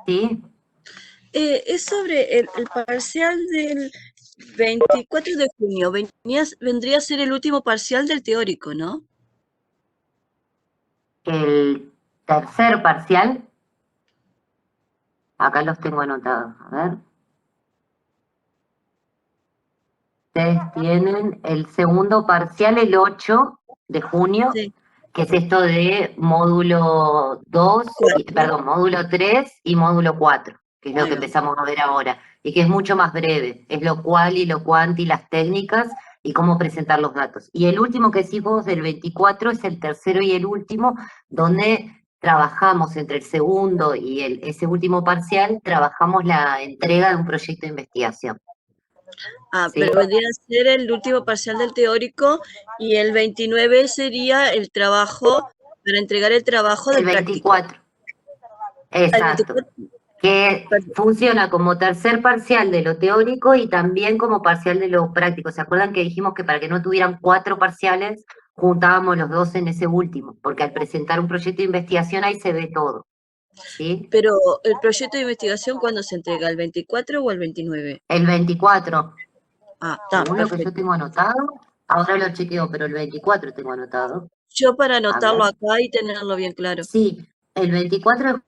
¿Sí? Es sobre el parcial del 24 de junio. Vendría a ser el último parcial del teórico, ¿no? El tercer parcial, acá los tengo anotados, a ver. Ustedes tienen el segundo parcial el 8 de junio, Sí. que es esto de módulo 2, Cuatro. perdón, módulo 3 y módulo 4, que es lo Ahí que va. empezamos a ver ahora, y que es mucho más breve, es lo cual y lo cuanti, las técnicas y cómo presentar los datos. Y el último que decís vos, del 24, es el tercero y el último, donde trabajamos entre el segundo y ese último parcial, trabajamos la entrega de un proyecto de investigación. Ah, ¿Sí? pero vendría a ser el último parcial del teórico y el 29 sería el trabajo, para entregar el trabajo El del práctico. 24, El exacto, 24, que perdón. funciona como tercer parcial de lo teórico y también como parcial de lo práctico. ¿Se acuerdan que dijimos que para que no tuvieran 4 parciales, juntábamos los dos en ese último? Porque al presentar un proyecto de investigación ahí se ve todo, ¿sí? Pero el proyecto de investigación, ¿cuándo se entrega? ¿El 24 o el 29? El 24, Ah, está, según lo que yo perfecto. tengo anotado, ahora lo chequeo, pero el 24 tengo anotado. Yo para A anotarlo ver. acá y tenerlo bien claro. Sí, el 24 de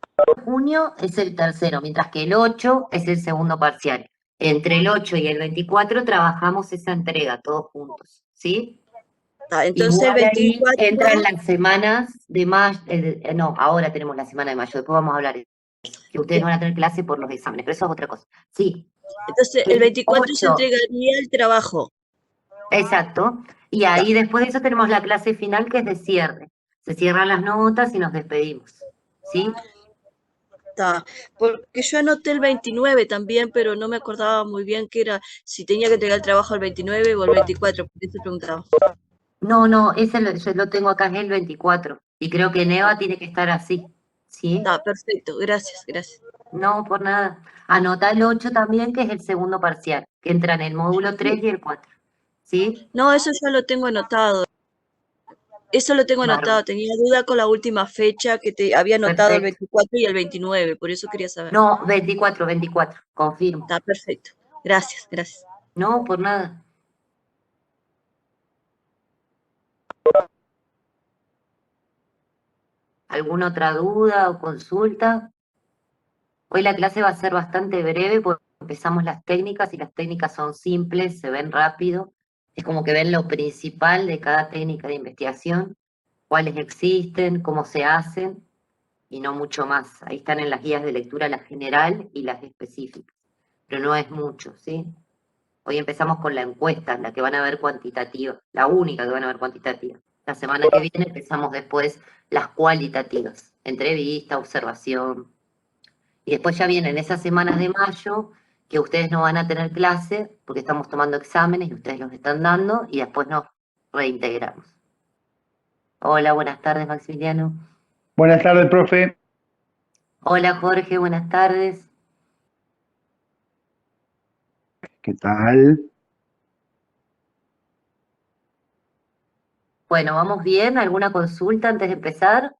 junio es el tercero, mientras que el 8 es el segundo parcial. Entre el 8 y el 24 trabajamos esa entrega todos juntos, ¿sí? Ah, entonces el Igual ahí 24, entran las semanas de mayo, no, ahora tenemos la semana de mayo, después vamos a hablar de eso, que ustedes no van a tener clase por los exámenes, pero eso es otra cosa. Sí, entonces el el 24 se 8, entregaría el trabajo. exacto, y Está, ahí después de eso tenemos la clase final que es de cierre. Se cierran las notas y nos despedimos, ¿sí? está. Porque yo anoté el 29 también, pero no me acordaba muy bien qué era, si tenía que entregar el trabajo el 29 o el 24, por eso preguntaba. No, no, yo lo tengo acá, es el 24. Y creo que Neva tiene que estar así. ¿Sí? Está, perfecto, gracias, gracias. No, por nada. Anota el 8 también, que es el segundo parcial, que entra en el módulo 3 y el 4. ¿Sí? No, eso ya lo tengo anotado. Eso lo tengo Bárbaro. anotado. Tenía duda con la última fecha que te había anotado el Perfecto. 24 y el 29, por eso quería saber. No, 24, 24. Confirmo. Está perfecto. Gracias, gracias. No, por nada. ¿Alguna otra duda o consulta? Hoy la clase va a ser bastante breve porque empezamos las técnicas y las técnicas son simples, se ven rápido. Es como que ven lo principal de cada técnica de investigación, cuáles existen, cómo se hacen y no mucho más. Ahí están en las guías de lectura la general y las específicas, pero no es mucho, ¿sí? Hoy empezamos con la encuesta, la que van a ver cuantitativa, la única que van a ver cuantitativa. La semana que viene empezamos después las cualitativas, entrevista, observación. Y después ya vienen esas semanas de mayo que ustedes no van a tener clase porque estamos tomando exámenes y ustedes los están dando y después nos reintegramos. Hola, buenas tardes, Maximiliano. Buenas tardes, profe. Hola, Jorge, buenas tardes. ¿Qué tal? Bueno, ¿vamos bien? ¿Alguna consulta antes de empezar?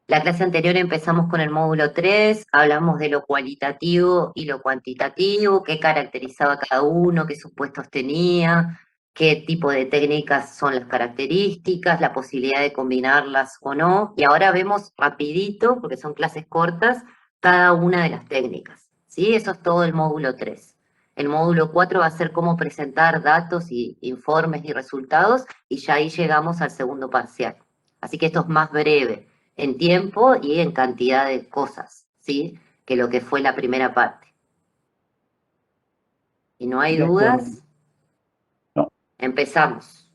La clase anterior empezamos con el módulo 3, hablamos de lo cualitativo y lo cuantitativo, qué caracterizaba cada uno, qué supuestos tenía, qué tipo de técnicas son las características, la posibilidad de combinarlas o no. Y ahora vemos rapidito, porque son clases cortas, cada una de las técnicas. ¿Sí? Eso es todo el módulo 3. El módulo 4 va a ser cómo presentar datos y informes y resultados, y ya ahí llegamos al segundo parcial. Así que esto es más breve en tiempo y en cantidad de cosas, ¿sí? Que lo que fue la primera parte. Y no hay De acuerdo. dudas, No, empezamos.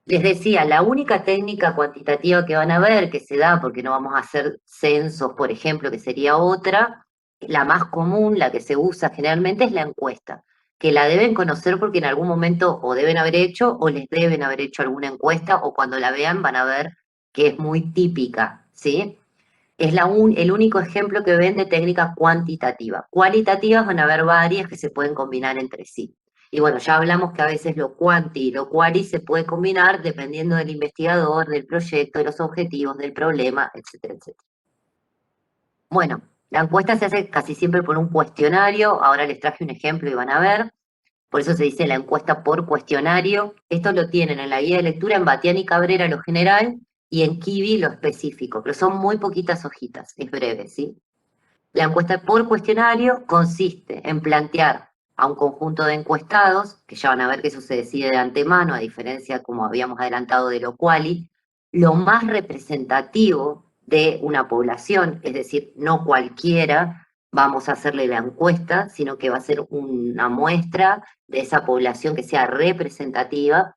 Les decía, la única técnica cuantitativa que van a ver, que se da porque no vamos a hacer censos, por ejemplo, que sería otra, la más común, la que se usa generalmente es la encuesta, que la deben conocer porque en algún momento o deben haber hecho o les deben haber hecho alguna encuesta o cuando la vean van a ver que es muy típica, ¿sí? Es el único ejemplo que ven de técnica cuantitativa. Cualitativas van a haber varias que se pueden combinar entre sí. Y bueno, ya hablamos que a veces lo cuanti y lo quali se puede combinar dependiendo del investigador, del proyecto, de los objetivos, del problema, etcétera, etcétera. Bueno, la encuesta se hace casi siempre por un cuestionario. Ahora les traje un ejemplo y van a ver. Por eso se dice la encuesta por cuestionario. Esto lo tienen en la guía de lectura en Batián y Cabrera lo general y en Kiwi lo específico, pero son muy poquitas hojitas, es breve, ¿sí? La encuesta por cuestionario consiste en plantear a un conjunto de encuestados, que ya van a ver que eso se decide de antemano, a diferencia, como habíamos adelantado, de lo quali, lo más representativo de una población, es decir, no cualquiera vamos a hacerle la encuesta, sino que va a ser una muestra de esa población que sea representativa,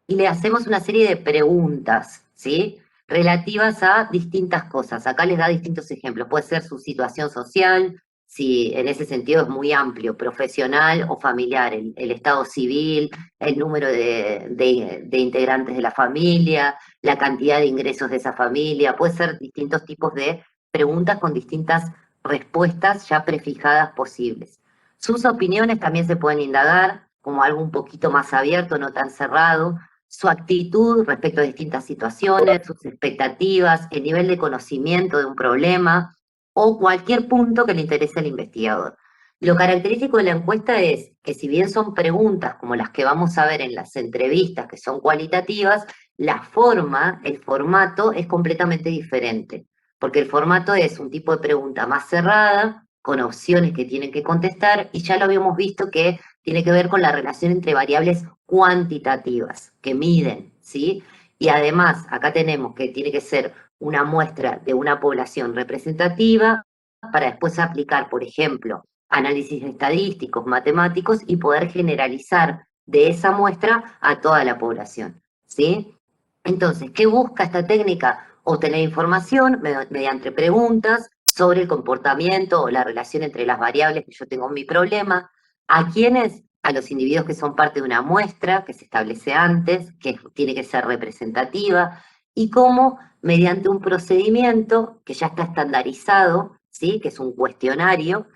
y le hacemos una serie de preguntas, ¿sí? Relativas a distintas cosas. Acá les da distintos ejemplos. Puede ser su situación social, si en ese sentido es muy amplio, profesional o familiar, el estado civil, el número de integrantes de la familia, la cantidad de ingresos de esa familia. Puede ser distintos tipos de preguntas con distintas respuestas ya prefijadas posibles. Sus opiniones también se pueden indagar como algo un poquito más abierto, no tan cerrado, su actitud respecto a distintas situaciones, sus expectativas, el nivel de conocimiento de un problema o cualquier punto que le interese al investigador. Lo característico de la encuesta es que si bien son preguntas como las que vamos a ver en las entrevistas, que son cualitativas, la forma, el formato es completamente diferente, porque el formato es un tipo de pregunta más cerrada, con opciones que tienen que contestar, y ya lo habíamos visto que tiene que ver con la relación entre variables cuantitativas que miden, ¿sí? Y además, acá tenemos que tiene que ser una muestra de una población representativa para después aplicar, por ejemplo, análisis estadísticos, matemáticos y poder generalizar de esa muestra a toda la población, ¿sí? Entonces, ¿qué busca esta técnica? Obtener información mediante preguntas sobre el comportamiento o la relación entre las variables que yo tengo en mi problema. ¿A quiénes? A los individuos que son parte de una muestra que se establece antes, que tiene que ser representativa, y cómo mediante un procedimiento que ya está estandarizado, ¿sí? Que es un cuestionario,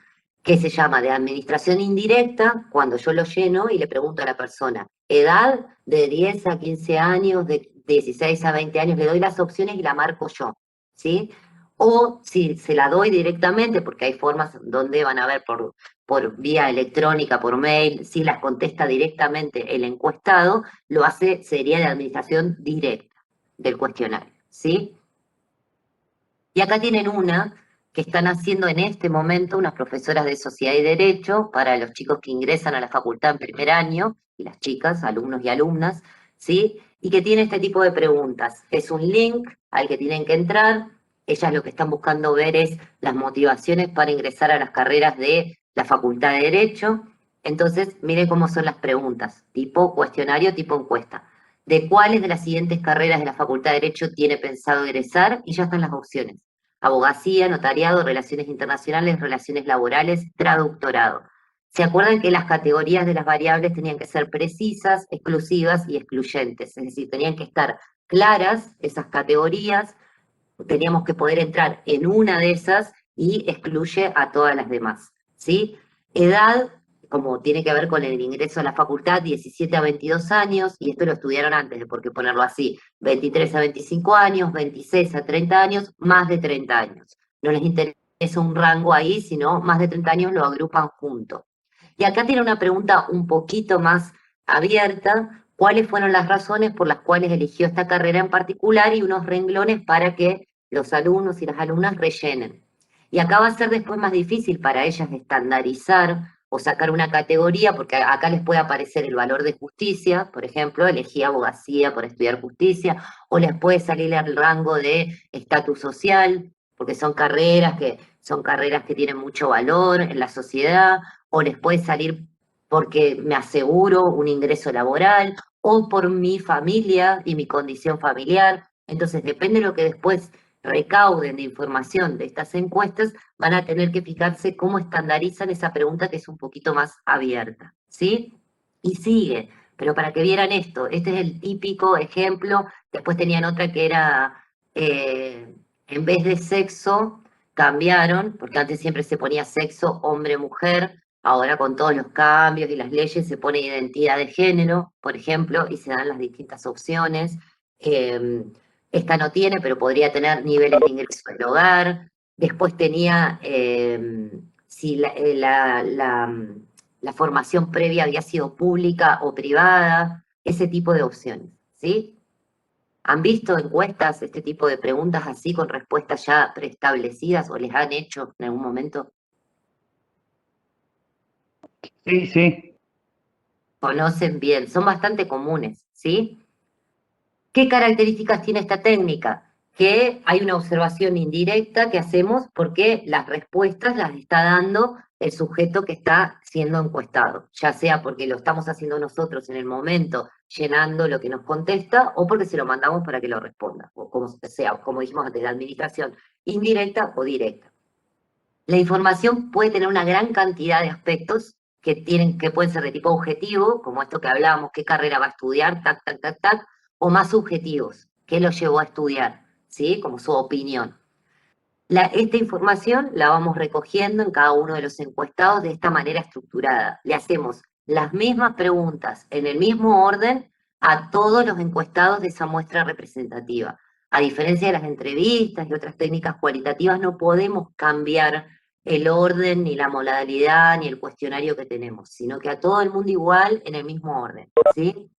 que se llama de administración indirecta, cuando yo lo lleno y le pregunto a la persona, edad de 10 a 15 años, de 16 a 20 años, le doy las opciones y la marco yo, ¿sí? O si se la doy directamente, porque hay formas donde van a ver por vía electrónica, por mail, si las contesta directamente el encuestado, lo hace, sería de administración directa del cuestionario, ¿sí? Y acá tienen una que están haciendo en este momento unas profesoras de Sociedad y Derecho para los chicos que ingresan a la facultad en primer año, y las chicas, alumnos y alumnas, ¿sí? Y que tiene este tipo de preguntas. Es un link al que tienen que entrar. Ellas lo que están buscando ver es las motivaciones para ingresar a las carreras de la Facultad de Derecho. Entonces, miren cómo son las preguntas, tipo cuestionario, tipo encuesta. ¿De cuáles de las siguientes carreras de la Facultad de Derecho tiene pensado egresar? Y ya están las opciones. Abogacía, notariado, relaciones internacionales, relaciones laborales, traductorado. ¿Se acuerdan que las categorías de las variables tenían que ser precisas, exclusivas y excluyentes? Es decir, tenían que estar claras esas categorías, teníamos que poder entrar en una de esas y excluye a todas las demás, ¿sí? Edad, como tiene que ver con el ingreso a la facultad, 17 a 22 años, y esto lo estudiaron antes de por qué ponerlo así, 23 a 25 años, 26 a 30 años, más de 30 años. No les interesa un rango ahí, sino más de 30 años lo agrupan junto. Y acá tiene una pregunta un poquito más abierta, ¿cuáles fueron las razones por las cuales eligió esta carrera en particular? Y unos renglones para que los alumnos y las alumnas rellenen. Y acá va a ser después más difícil para ellas estandarizar o sacar una categoría, porque acá les puede aparecer el valor de justicia, por ejemplo, elegí abogacía por estudiar justicia, o les puede salir el rango de estatus social, porque son carreras que tienen mucho valor en la sociedad, o les puede salir porque me aseguro un ingreso laboral, o por mi familia y mi condición familiar. Entonces, depende de lo que después recauden de información de estas encuestas, van a tener que fijarse cómo estandarizan esa pregunta que es un poquito más abierta, ¿sí? Y sigue, pero para que vieran esto, este es el típico ejemplo, después tenían otra que era, en vez de sexo, cambiaron, porque antes siempre se ponía sexo, hombre, mujer, Ahora con todos los cambios y las leyes se pone identidad de género, por ejemplo, y se dan las distintas opciones. Esta no tiene, pero podría tener niveles de ingreso del hogar. Después tenía si la formación previa había sido pública o privada, ese tipo de opciones, ¿sí? ¿Han visto encuestas, este tipo de preguntas así con respuestas ya preestablecidas o les han hecho en algún momento? Sí, sí. Conocen bien, son bastante comunes, ¿sí? ¿Qué características tiene esta técnica? Que hay una observación indirecta que hacemos porque las respuestas las está dando el sujeto que está siendo encuestado, ya sea porque lo estamos haciendo nosotros en el momento, llenando lo que nos contesta, o porque se lo mandamos para que lo responda, o como sea, como dijimos antes, la administración indirecta o directa. La información puede tener una gran cantidad de aspectos que pueden ser de tipo objetivo, como esto que hablábamos, qué carrera va a estudiar, tac, tac, tac, tac, o más subjetivos, qué lo llevó a estudiar, ¿sí? Como su opinión. Esta información la vamos recogiendo en cada uno de los encuestados de esta manera estructurada. Le hacemos las mismas preguntas en el mismo orden a todos los encuestados de esa muestra representativa. A diferencia de las entrevistas y otras técnicas cualitativas, no podemos cambiar el orden, ni la modalidad, ni el cuestionario que tenemos, sino que a todo el mundo igual en el mismo orden, ¿sí?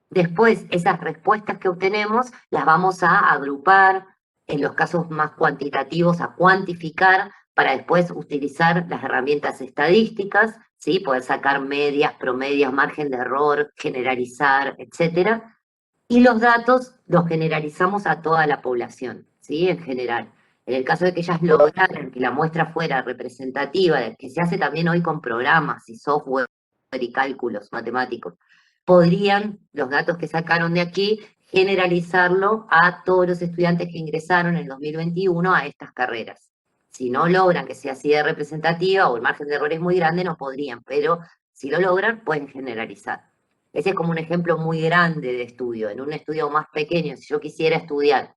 Después, esas respuestas que obtenemos las vamos a agrupar, en los casos más cuantitativos, a cuantificar, para después utilizar las herramientas estadísticas, ¿sí? Poder sacar medias, promedios, margen de error, generalizar, etcétera. Y los datos los generalizamos a toda la población, ¿sí? En general. En el caso de que ellas lograran que la muestra fuera representativa, que se hace también hoy con programas y software y cálculos matemáticos, podrían los datos que sacaron de aquí generalizarlo a todos los estudiantes que ingresaron en 2021 a estas carreras. Si no logran que sea así de representativa o el margen de error es muy grande, no podrían, pero si lo logran, pueden generalizar. Ese es como un ejemplo muy grande de estudio. En un estudio más pequeño, si yo quisiera estudiar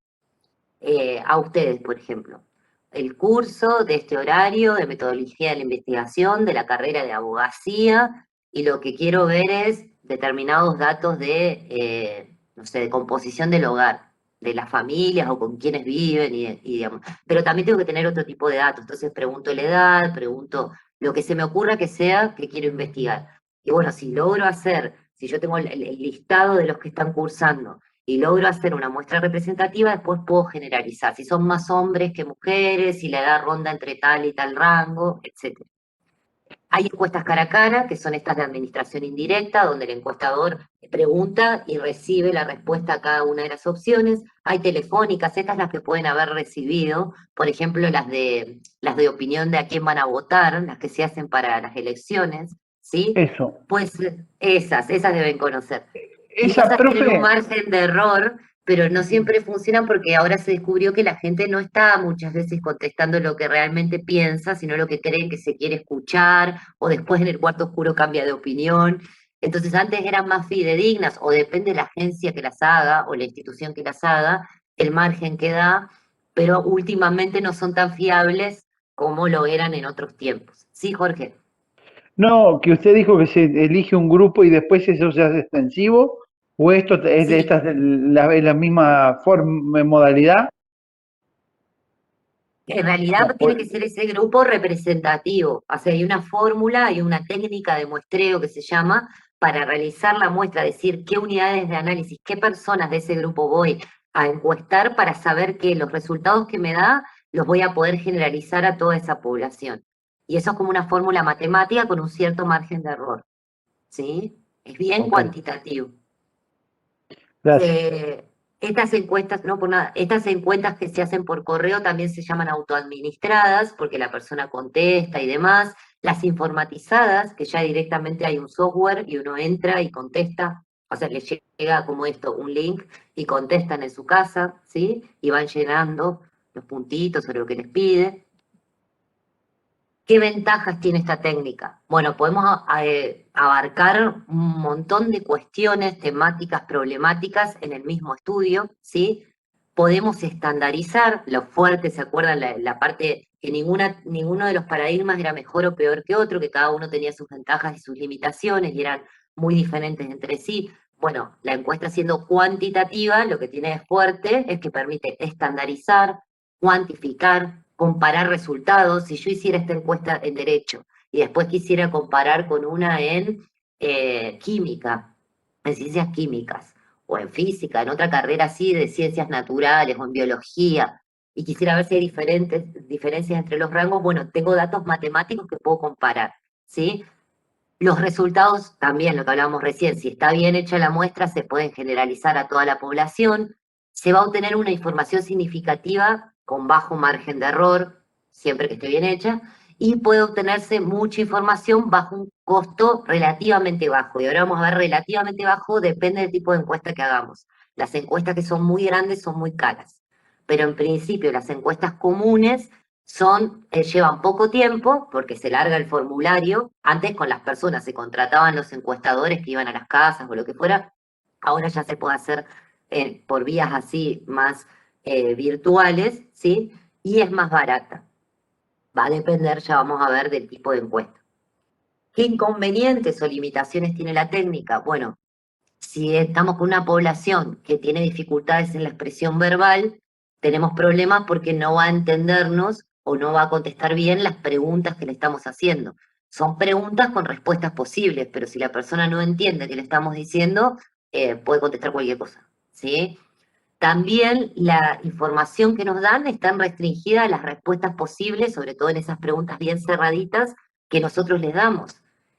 a ustedes, por ejemplo, el curso de este horario de metodología de la investigación de la carrera de abogacía, y lo que quiero ver es determinados datos de, no sé, de composición del hogar, de las familias o con quienes viven, digamos. Pero también tengo que tener otro tipo de datos. Entonces pregunto la edad, pregunto lo que se me ocurra que sea que quiero investigar. Y bueno, si logro hacer, si yo tengo el listado de los que están cursando, y logro hacer una muestra representativa, después puedo generalizar, si son más hombres que mujeres, si la edad ronda entre tal y tal rango, etc. Hay encuestas cara a cara, que son estas de administración indirecta, donde el encuestador pregunta y recibe la respuesta a cada una de las opciones. Hay telefónicas, estas las que pueden haber recibido, por ejemplo, las de opinión de a quién van a votar, las que se hacen para las elecciones, ¿sí? Eso. Pues esas deben conocer. Y Esa, esas tienen un profe, margen de error, pero no siempre funcionan porque ahora se descubrió que la gente no está muchas veces contestando lo que realmente piensa, sino lo que creen que se quiere escuchar, o después en el cuarto oscuro cambia de opinión. Entonces antes eran más fidedignas, o depende de la agencia que las haga, o la institución que las haga, el margen que da, pero últimamente no son tan fiables como lo eran en otros tiempos. ¿Sí, Jorge? no, que usted dijo que se elige un grupo y después eso se hace extensivo, o esto es de Sí, estas la misma forma, modalidad. en realidad No, tiene que ser ese grupo representativo. O sea, hay una fórmula, hay una técnica de muestreo que se llama para realizar la muestra, decir qué unidades de análisis, qué personas de ese grupo voy a encuestar para saber que los resultados que me da los voy a poder generalizar a toda esa población. Y eso es como una fórmula matemática con un cierto margen de error. ¿Sí? Es bien ok, cuantitativo. gracias. Estas encuestas, no por nada, estas encuestas que se hacen por correo también se llaman autoadministradas, porque la persona contesta y demás. Las informatizadas, que ya directamente hay un software y uno entra y contesta, o sea, le llega como esto, un link, y contestan en su casa, ¿sí? Y van llenando los puntitos sobre lo que les pide. ¿Qué ventajas tiene esta técnica? Bueno, podemos abarcar un montón de cuestiones, temáticas, problemáticas en el mismo estudio, ¿sí? Podemos estandarizar lo fuerte, ¿se acuerdan la parte que ninguno de los paradigmas era mejor o peor que otro, que cada uno tenía sus ventajas y sus limitaciones y eran muy diferentes entre sí. Bueno, la encuesta siendo cuantitativa, lo que tiene de fuerte es que permite estandarizar, cuantificar, comparar resultados. Si yo hiciera esta encuesta en derecho y después quisiera comparar con una en química, en ciencias químicas, o en física, en otra carrera así de ciencias naturales o en biología, y quisiera ver si hay diferencias entre los rangos, bueno, tengo datos matemáticos que puedo comparar, ¿sí? Los resultados, también lo que hablábamos recién, si está bien hecha la muestra, se pueden generalizar a toda la población, se va a obtener una información significativa con bajo margen de error, siempre que esté bien hecha, y puede obtenerse mucha información bajo un costo relativamente bajo. Y ahora vamos a ver relativamente bajo, depende del tipo de encuesta que hagamos. Las encuestas que son muy grandes son muy caras, pero en principio las encuestas comunes llevan poco tiempo porque se larga el formulario. Antes con las personas se contrataban los encuestadores que iban a las casas o lo que fuera. Ahora ya se puede hacer por vías así más virtuales, ¿sí? Y es más barata. Va a depender, ya vamos a ver, del tipo de encuesta. ¿Qué inconvenientes o limitaciones tiene la técnica? Bueno, si estamos con una población que tiene dificultades en la expresión verbal, tenemos problemas porque no va a entendernos o no va a contestar bien las preguntas que le estamos haciendo. Son preguntas con respuestas posibles, pero si la persona no entiende qué le estamos diciendo, puede contestar cualquier cosa, ¿sí? También la información que nos dan está restringida a las respuestas posibles, sobre todo en esas preguntas bien cerraditas que nosotros les damos.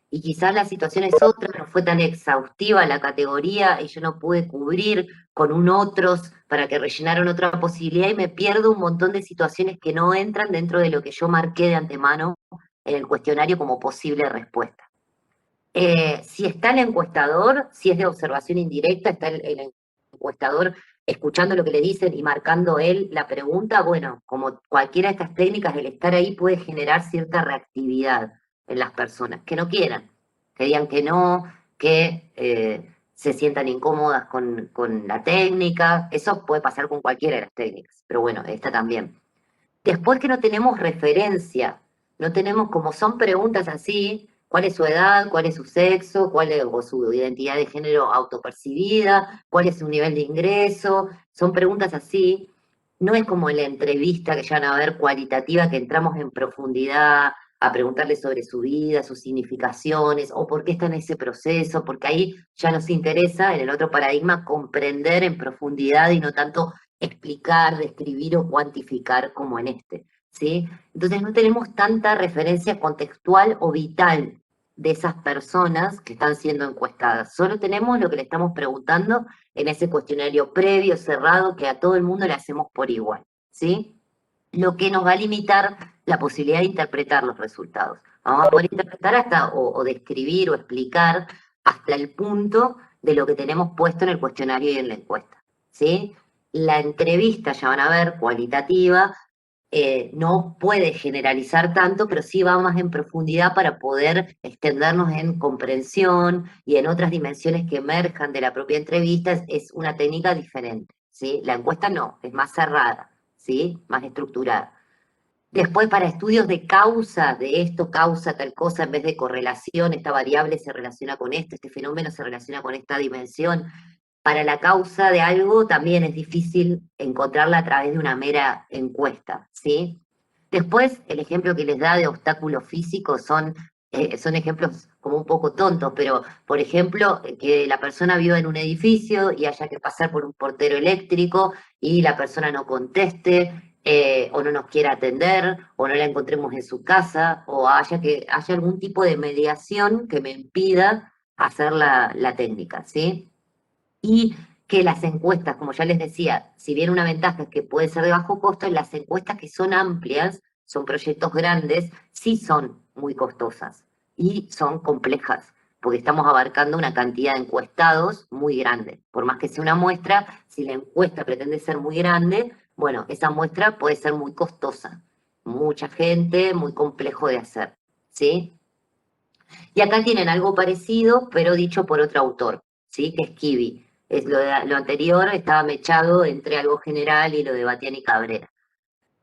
Y quizás la situación es otra, no fue tan exhaustiva la categoría y yo no pude cubrir con un otros para que rellenaran otra posibilidad y me pierdo un montón de situaciones que no entran dentro de lo que yo marqué de antemano en el cuestionario como posible respuesta. Si está el encuestador, si es de observación indirecta, está el encuestador escuchando lo que le dicen y marcando él la pregunta, bueno, como cualquiera de estas técnicas, el estar ahí puede generar cierta reactividad en las personas, que no quieran, que digan que no, que se sientan incómodas con la técnica, eso puede pasar con cualquiera de las técnicas, pero bueno, esta también. Después que no tenemos referencia, no tenemos, como son preguntas así, cuál es su edad, cuál es su sexo, o su identidad de género autopercibida, cuál es su nivel de ingreso, son preguntas así. No es como en la entrevista que ya van a ver cualitativa, que entramos en profundidad a preguntarle sobre su vida, sus significaciones, o por qué está en ese proceso, porque ahí ya nos interesa, en el otro paradigma, comprender en profundidad y no tanto explicar, describir o cuantificar como en este, ¿sí? Entonces no tenemos tanta referencia contextual o vital de esas personas que están siendo encuestadas. Solo tenemos lo que le estamos preguntando en ese cuestionario previo, cerrado, que a todo el mundo le hacemos por igual, ¿sí? Lo que nos va a limitar la posibilidad de interpretar los resultados. Vamos a poder interpretar hasta, o describir o explicar hasta el punto de lo que tenemos puesto en el cuestionario y en la encuesta, ¿sí? La entrevista, ya van a ver, cualitativa, no puede generalizar tanto, pero sí va más en profundidad para poder extendernos en comprensión y en otras dimensiones que emerjan de la propia entrevista. Es una técnica diferente, ¿sí? La encuesta no, es más cerrada, ¿sí? Más estructurada. Después, para estudios de causa, de esto causa tal cosa en vez de correlación, esta variable se relaciona con esto, este fenómeno se relaciona con esta dimensión. Para la causa de algo también es difícil encontrarla a través de una mera encuesta, ¿sí? Después, el ejemplo que les da de obstáculos físicos son ejemplos como un poco tontos, pero, por ejemplo, que la persona viva en un edificio y haya que pasar por un portero eléctrico y la persona no conteste, o no nos quiera atender, o no la encontremos en su casa, o haya algún tipo de mediación que me impida hacer la técnica, ¿sí? Y que las encuestas, como ya les decía, si bien una ventaja es que puede ser de bajo costo, las encuestas que son amplias, son proyectos grandes, sí son muy costosas y son complejas, porque estamos abarcando una cantidad de encuestados muy grande. Por más que sea una muestra, si la encuesta pretende ser muy grande, bueno, esa muestra puede ser muy costosa. Mucha gente, muy complejo de hacer, ¿sí? Y acá tienen algo parecido, pero dicho por otro autor, ¿sí? Que es Kivi. Lo anterior estaba mechado entre algo general y lo de Batián y Cabrera.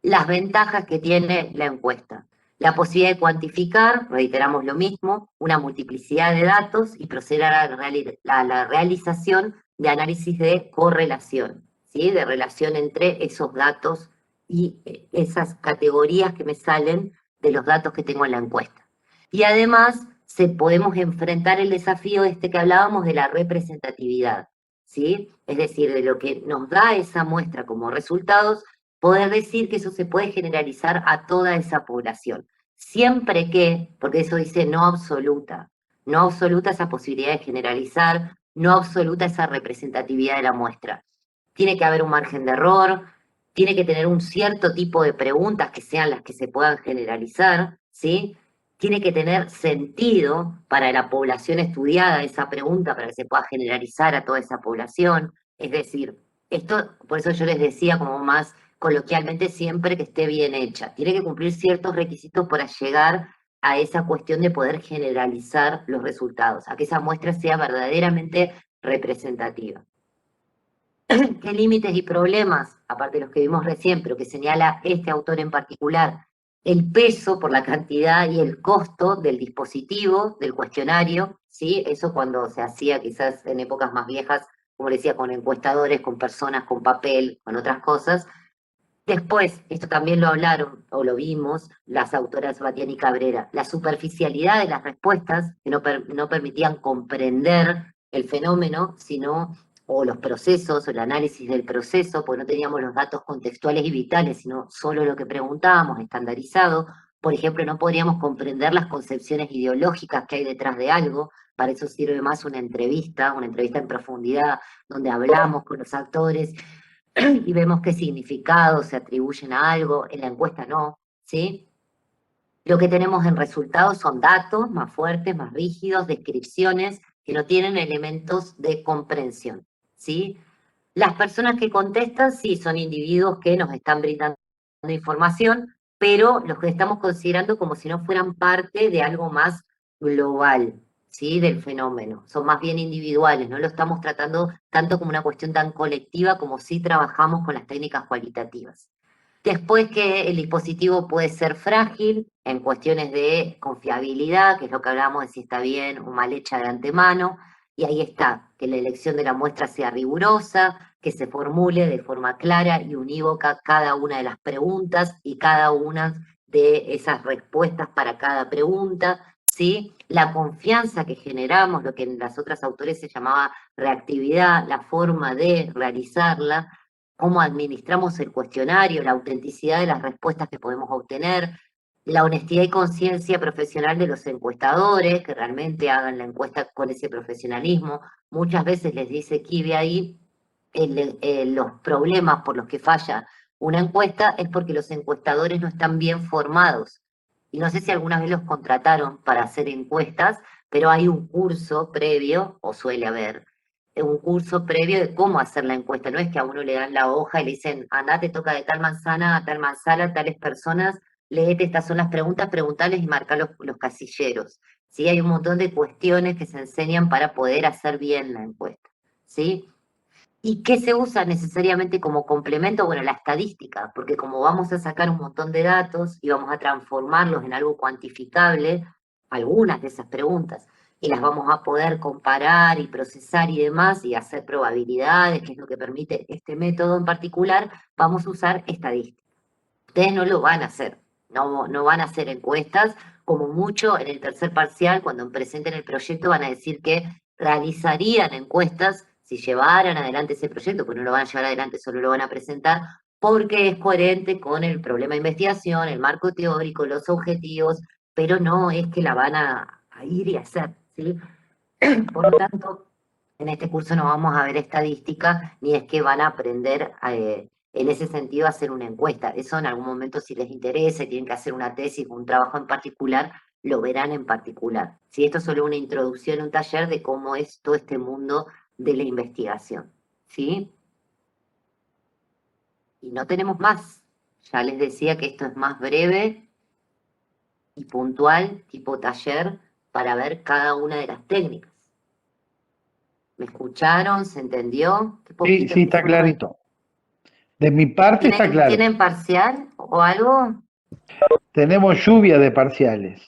las ventajas que tiene la encuesta. La posibilidad de cuantificar, reiteramos lo mismo, una multiplicidad de datos y proceder a la realización de análisis de correlación, ¿sí? De relación entre esos datos y esas categorías que me salen de los datos que tengo en la encuesta. Y además podemos enfrentar el desafío que hablábamos de la representatividad, ¿sí? Es decir, de lo que nos da esa muestra como resultados, poder decir que eso se puede generalizar a toda esa población. Siempre que, porque eso dice no absoluta esa posibilidad de generalizar, no absoluta esa representatividad de la muestra. Tiene que haber un margen de error, tiene que tener un cierto tipo de preguntas que sean las que se puedan generalizar, ¿sí? Tiene que tener sentido para la población estudiada esa pregunta, para que se pueda generalizar a toda esa población. Es decir, esto, por eso yo les decía como más coloquialmente siempre que esté bien hecha. Tiene que cumplir ciertos requisitos para llegar a esa cuestión de poder generalizar los resultados, a que esa muestra sea verdaderamente representativa. ¿Qué límites y problemas, aparte de los que vimos recién, pero que señala este autor en particular? El peso por la cantidad y el costo del dispositivo, del cuestionario, ¿sí? Eso cuando se hacía quizás en épocas más viejas, como decía, con encuestadores, con personas, con papel, con otras cosas. Después, esto también lo hablaron o lo vimos las autoras Batián y Cabrera, la superficialidad de las respuestas que no permitían comprender el fenómeno, sino, o los procesos, o el análisis del proceso, porque no teníamos los datos contextuales y vitales, sino solo lo que preguntábamos, estandarizado. Por ejemplo, no podríamos comprender las concepciones ideológicas que hay detrás de algo. Para eso sirve más una entrevista en profundidad, donde hablamos con los actores y vemos qué significados se atribuyen a algo, en la encuesta no, ¿sí? Lo que tenemos en resultados son datos más fuertes, más rígidos, descripciones que no tienen elementos de comprensión, ¿sí? Las personas que contestan, sí, son individuos que nos están brindando información, pero los que estamos considerando como si no fueran parte de algo más global, ¿sí? Del fenómeno. Son más bien individuales, no lo estamos tratando tanto como una cuestión tan colectiva como si trabajamos con las técnicas cualitativas. Después que el dispositivo puede ser frágil en cuestiones de confiabilidad, que es lo que hablamos de si está bien o mal hecha de antemano, y ahí está, que la elección de la muestra sea rigurosa, que se formule de forma clara y unívoca cada una de las preguntas y cada una de esas respuestas para cada pregunta, ¿sí? La confianza que generamos, lo que en las otras autores se llamaba reactividad, la forma de realizarla, cómo administramos el cuestionario, la autenticidad de las respuestas que podemos obtener, la honestidad y conciencia profesional de los encuestadores, que realmente hagan la encuesta con ese profesionalismo. Muchas veces les dice Kibe ahí, los problemas por los que falla una encuesta es porque los encuestadores no están bien formados. Y no sé si alguna vez los contrataron para hacer encuestas, pero hay un curso previo, o suele haber, un curso previo de cómo hacer la encuesta. No es que a uno le dan la hoja y le dicen, andá, te toca de tal manzana a tal manzana, tales personas, léete, estas son las preguntas, preguntales y marcar los casilleros. ¿Sí? Hay un montón de cuestiones que se enseñan para poder hacer bien la encuesta. ¿Sí? ¿Y qué se usa necesariamente como complemento? Bueno, la estadística, porque como vamos a sacar un montón de datos y vamos a transformarlos en algo cuantificable, algunas de esas preguntas, y las vamos a poder comparar y procesar y demás, y hacer probabilidades, que es lo que permite este método en particular, vamos a usar estadística. Ustedes no lo van a hacer, no van a hacer encuestas, como mucho en el tercer parcial, cuando presenten el proyecto van a decir que realizarían encuestas si llevaran adelante ese proyecto, pues no lo van a llevar adelante, solo lo van a presentar, porque es coherente con el problema de investigación, el marco teórico, los objetivos, pero no es que la van a ir y hacer, ¿sí? Por lo tanto, en este curso no vamos a ver estadística, ni es que van a aprender en ese sentido a hacer una encuesta. Eso en algún momento, si les interesa, y tienen que hacer una tesis o un trabajo en particular, lo verán en particular. Si esto es solo una introducción, un taller de cómo es todo este mundo de la investigación. ¿Sí? Y no tenemos más. Ya les decía que esto es más breve y puntual, tipo taller, para ver cada una de las técnicas. ¿Me escucharon? ¿Se entendió? Qué Sí, poquito sí, que está fue. clarito. De mi parte está claro. ¿Tienen parcial o algo? Tenemos lluvia de parciales.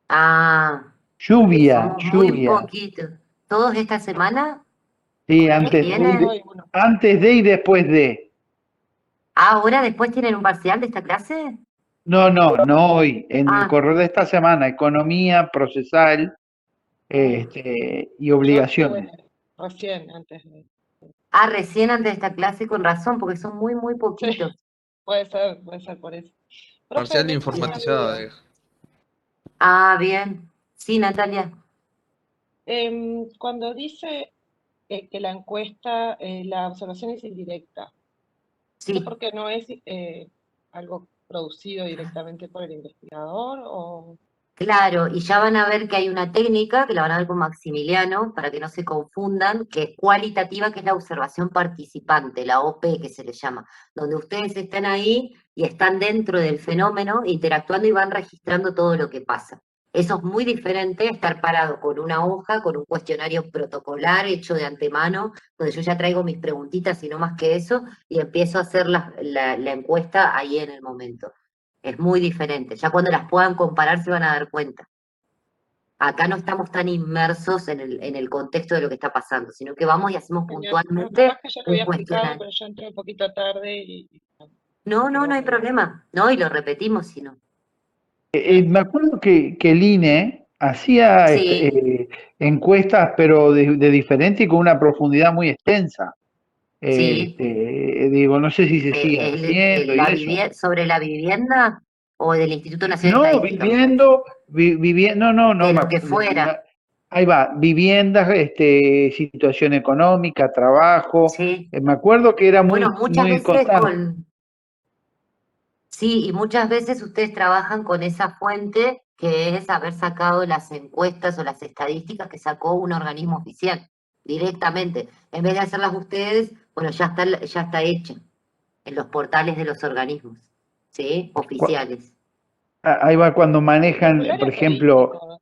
Ah, Lluvia, somos muy lluvia. poquitos. ¿Todos esta semana Sí, que antes tienen? de y después de. Ah, ¿ahora después tienen un parcial de esta clase? No hoy. En el Ah, correo de esta semana, economía, procesal, y Yo obligaciones. estuve recién antes de... recién antes de esta clase, con razón, porque son muy, muy Sí, poquitos. puede ser por eso. Profe, Parcial de me surge una informatizada. duda. Bien. Sí, Natalia. Cuando dice que la encuesta, la observación es indirecta, ¿es Sí. porque no es algo producido directamente por el investigador o...? Claro, y ya van a ver que hay una técnica, que la van a ver con Maximiliano, para que no se confundan, que es cualitativa, que es la observación participante, la OP que se le llama, donde ustedes están ahí y están dentro del fenómeno, interactuando y van registrando todo lo que pasa. Eso es muy diferente a estar parado con una hoja, con un cuestionario protocolar hecho de antemano, donde yo ya traigo mis preguntitas y no más que eso, y empiezo a hacer la encuesta ahí en el momento. Es muy diferente. Ya cuando las puedan comparar se van a dar cuenta. Acá no estamos tan inmersos en el contexto de lo que está pasando, sino que vamos y hacemos Genial. No, puntualmente capaz que ya lo un había explicado, cuestionario. pero yo entré un poquito tarde y No, quedó no hay re bien. problema. No, y lo repetimos si no. Me acuerdo que el INE hacía Sí, encuestas, pero de diferente y con una profundidad muy extensa. sí. Digo, no sé si se sigue haciendo y eso. ¿Sobre la vivienda o del Instituto Nacional de No, Estadística, me parece? viviendo, De lo que fuera. ahí va, viviendas, situación económica, trabajo. Sí. Me acuerdo que era Bueno, muchas muy veces constante. Sí, y muchas veces ustedes trabajan con esa fuente que es haber sacado las encuestas o las estadísticas que sacó un organismo oficial directamente. En vez de hacerlas ustedes, bueno, ya está hecha en los portales de los organismos, ¿sí? Cu- Oficiales. Ahí va cuando El manejan, por formulario ejemplo, estadístico,